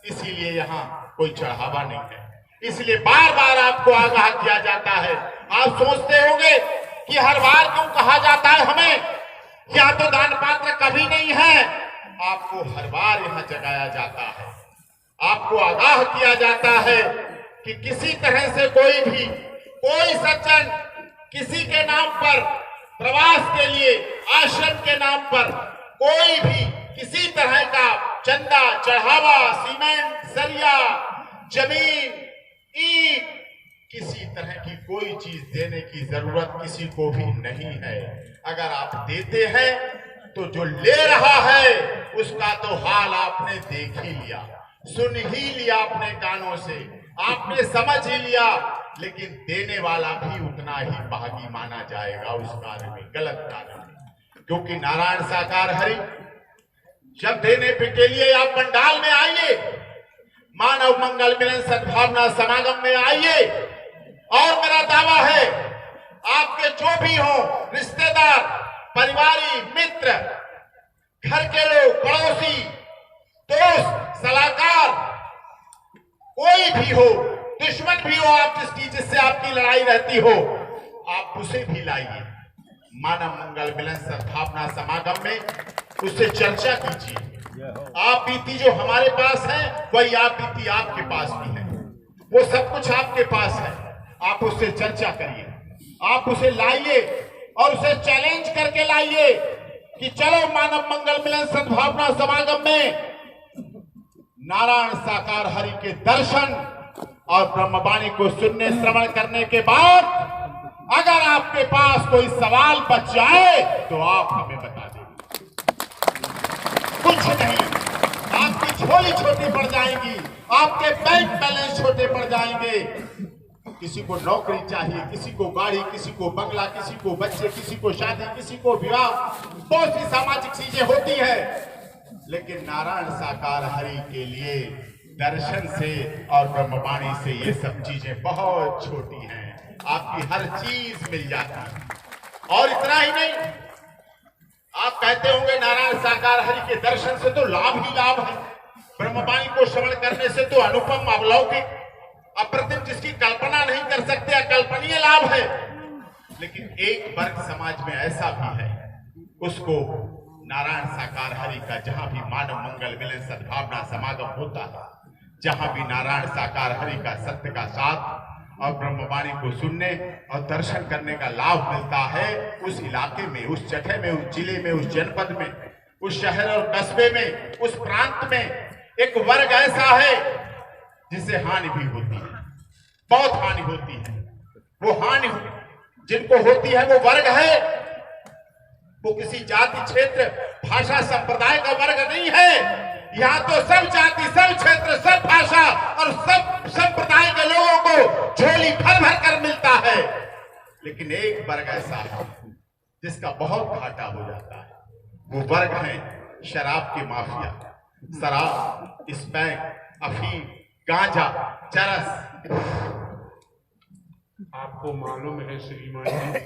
इसीलिए यहाँ कोई चढ़ावा नहीं है, इसलिए बार बार आपको आगाह किया जाता है। आप सोचते होंगे कि हर बार क्यों कहा जाता है हमें या तो दान पात्र कभी नहीं है। आपको हर बार यहाँ जगाया जाता है, आपको आगाह किया जाता है कि किसी तरह से कोई सज्जन किसी के नाम पर प्रवास के लिए, आश्रम के नाम पर कोई भी किसी तरह का चंदा, चढ़ावा, सीमेंट, सरिया, जमीन, ईंट, किसी तरह की कोई चीज देने की जरूरत किसी को भी नहीं है। अगर आप देते हैं तो जो ले रहा है उसका तो हाल आपने देख ही लिया, सुन ही लिया अपने कानों से, आपने समझ ही लिया, लेकिन देने वाला भी उतना ही भागी माना जाएगा उस कार्य में, गलत कार्य में। क्योंकि नारायण साकार हरि जब देने के लिए आप पंडाल में आइए, मानव मंगल मिलन सद्भावना समागम में आइए, और मेरा दावा है आपके जो भी हो रिश्तेदार, परिवारी, मित्र, घर के लोग, पड़ोसी, दोस्त, सलाहकार, कोई भी हो, दुश्मन भी हो आप जिससे आपकी लड़ाई रहती हो, आप उसे भी लाइए मानव मंगल मिलन सद्भावना समागम में, उससे चर्चा कीजिए। आप बीती जो हमारे पास है वही आप बीती आपके पास भी है, वो सब कुछ आपके पास है। आप उससे चर्चा करिए, आप उसे लाइए और उसे चैलेंज करके लाइए कि चलो मानव मंगल मिलन सद्भावना समागम में नारायण साकार हरि के दर्शन और ब्रह्मवाणी को सुनने श्रवण करने के बाद अगर आपके पास कोई सवाल बच जाए तो आप हमें बता दें। कुछ नहीं, आपकी झोली छोटी पड़ जाएगी, आपके बैंक बैलेंस छोटे पड़ जाएंगे। किसी को नौकरी चाहिए, किसी को गाड़ी, किसी को बंगला, किसी को बच्चे, किसी को शादी, किसी को विवाह, बहुत सी सामाजिक चीजें होती है, लेकिन नारायण साकार हरि के लिए दर्शन से और ब्रह्मवाणी से ये सब चीजें बहुत छोटी हैं, आपकी हर चीज मिल जाती है। और इतना ही नहीं, आप कहते होंगे नारायण साकार हरि के दर्शन से तो लाभ ही लाभ है, ब्रह्मवाणी को श्रवण करने से तो अनुपम, अलौकिक, अप्रतिम, जिसकी कल्पना नहीं कर सकते, अकल्पनीय लाभ है। लेकिन एक वर्ग समाज में ऐसा भी है, उसको नारायण साकार हरि का जहां भी मानव मंगल मिलन सद्भावना समागम होता है, जहां भी नारायण साकार हरि का सत्य का साथ और ब्रह्मवाणी को सुनने और दर्शन करने का लाभ मिलता है, उस इलाके में, उस जगह में, उस जिले में, उस जनपद में, उस शहर और कस्बे में, उस प्रांत में एक वर्ग ऐसा है जिससे हानि भी होती है, बहुत हानि होती है। वो हानि जिनको होती है वो वर्ग है, वो किसी जाति, क्षेत्र, भाषा, संप्रदाय का वर्ग नहीं है। यहाँ तो सब जाति, सब क्षेत्र, सब भाषा और सब संप्रदाय के लोगों को झोली भर भर कर मिलता है, लेकिन एक वर्ग ऐसा है जिसका बहुत घाटा हो जाता है। वो वर्ग है शराब के माफिया, शराब, स्पैक, अफीम, गांजा, चरस। आपको मालूम है श्रीमान जी,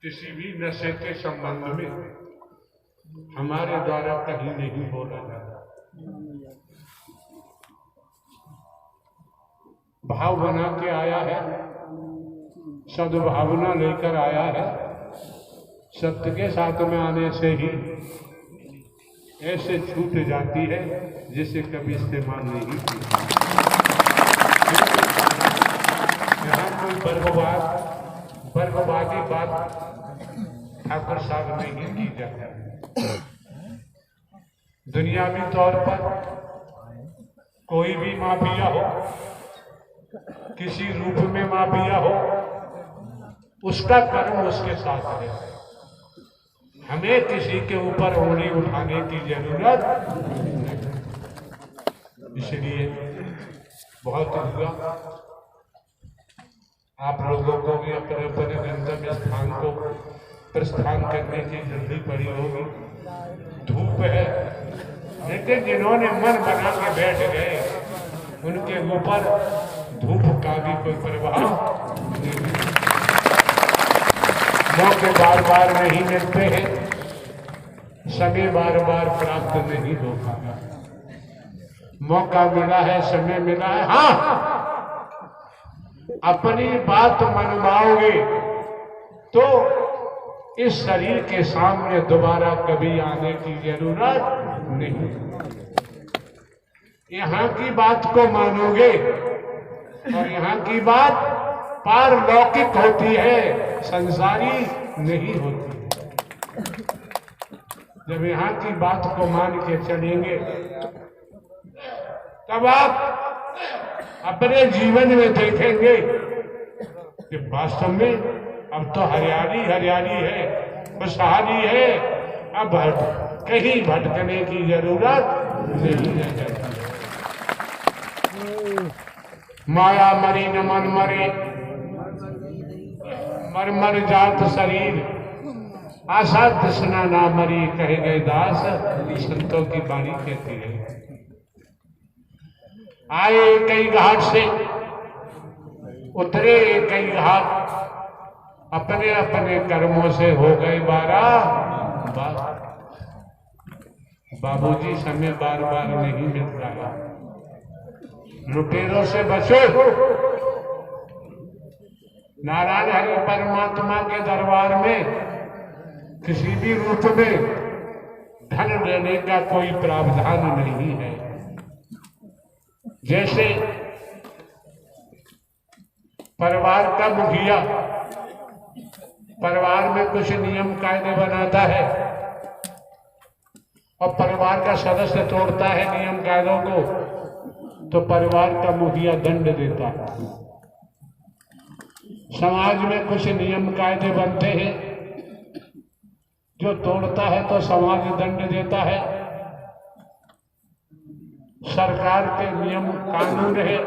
किसी भी नशे के संबंध में हमारे द्वारा कहीं नहीं बोला जाता। भाव बना के आया है, सद्भावना लेकर आया है। सत्य के साथ में आने से ही ऐसे छूट जाती है जिसे कभी इस्तेमाल नहीं की। यहाँ कोई बर्गवादी बात ठाकुर साहब में ही की जाती। दुनियावी तौर पर कोई भी माफिया हो, किसी रूप में माफिया हो, उसका कर्म उसके साथ है। हमें किसी के ऊपर उंगली उठाने की जरूरत नहीं। इसलिए बहुत हुआ, आप लोगों को भी अपने अपने गंतव्य स्थान को प्रस्थान करने की जल्दी पड़ी होगी। धूप है, लेकिन जिन्होंने मन बना के बैठ गए उनके ऊपर धूप का भी कोई प्रभाव नहीं। मौके बार बार नहीं मिलते हैं, समय बार बार प्राप्त नहीं होता। मौका मिला है, समय मिला है, हाँ अपनी बात मनवाओगे तो इस शरीर के सामने दोबारा कभी आने की जरूरत नहीं। यहाँ की बात को मानोगे और यहाँ की बात पारलौकिक होती है, संसारी नहीं होती। जब यहाँ की बात को मान के चलेंगे तब आप अपने जीवन में देखेंगे कि वास्तव में अब तो हरियाली हरियाली है, खुशहाली है। अब कहीं भटकने की जरूरत नहीं है। माया मरी न मन मरे, मर मर जात शरीर, आशा तृष्णा ना मरी, कहे गए दास। संतों की वाणी कहती है। आए कई घाट से, उतरे कई घाट, अपने अपने कर्मों से हो गए 12। बाबूजी समय बार बार नहीं मिलता है। लुटेरों से बचो। नारायण हरि परमात्मा के दरबार में किसी भी रूप में धन लेने का कोई प्रावधान नहीं है। जैसे परिवार का मुखिया परिवार में कुछ नियम कायदे बनाता है और परिवार का सदस्य तोड़ता है नियम कायदों को, तो परिवार का मुखिया दंड देता है। समाज में कुछ नियम कायदे बनते हैं, जो तोड़ता है तो समाज दंड देता है। सरकार के नियम कानून है,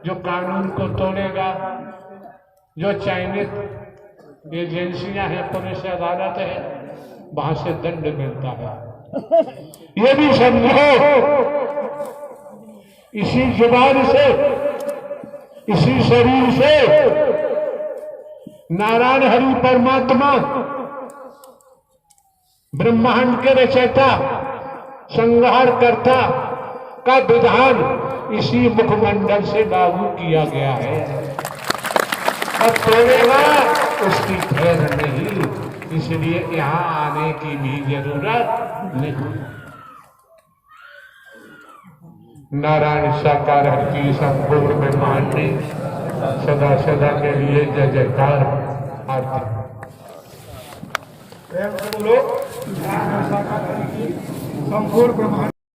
जो कानून को तोड़ेगा, जो चयनित एजेंसियां हैं, पुलिस अदालत है, वहां से दंड मिलता है। ये भी समझो, इसी जुबान से, इसी शरीर से नारायण हरि परमात्मा ब्रह्मांड के रचयिता संहार करता का विधान इसी मुखमंडल से लागू किया गया है। अब तोड़ेगा उसकी खैर नहीं, इसलिए यहाँ आने की भी जरूरत नहीं। नारायण साकार की संपूर्ण ब्रह्मांड में सदा सदा के लिए जय जयकार आरती। संपूर्ण ब्रह्मांड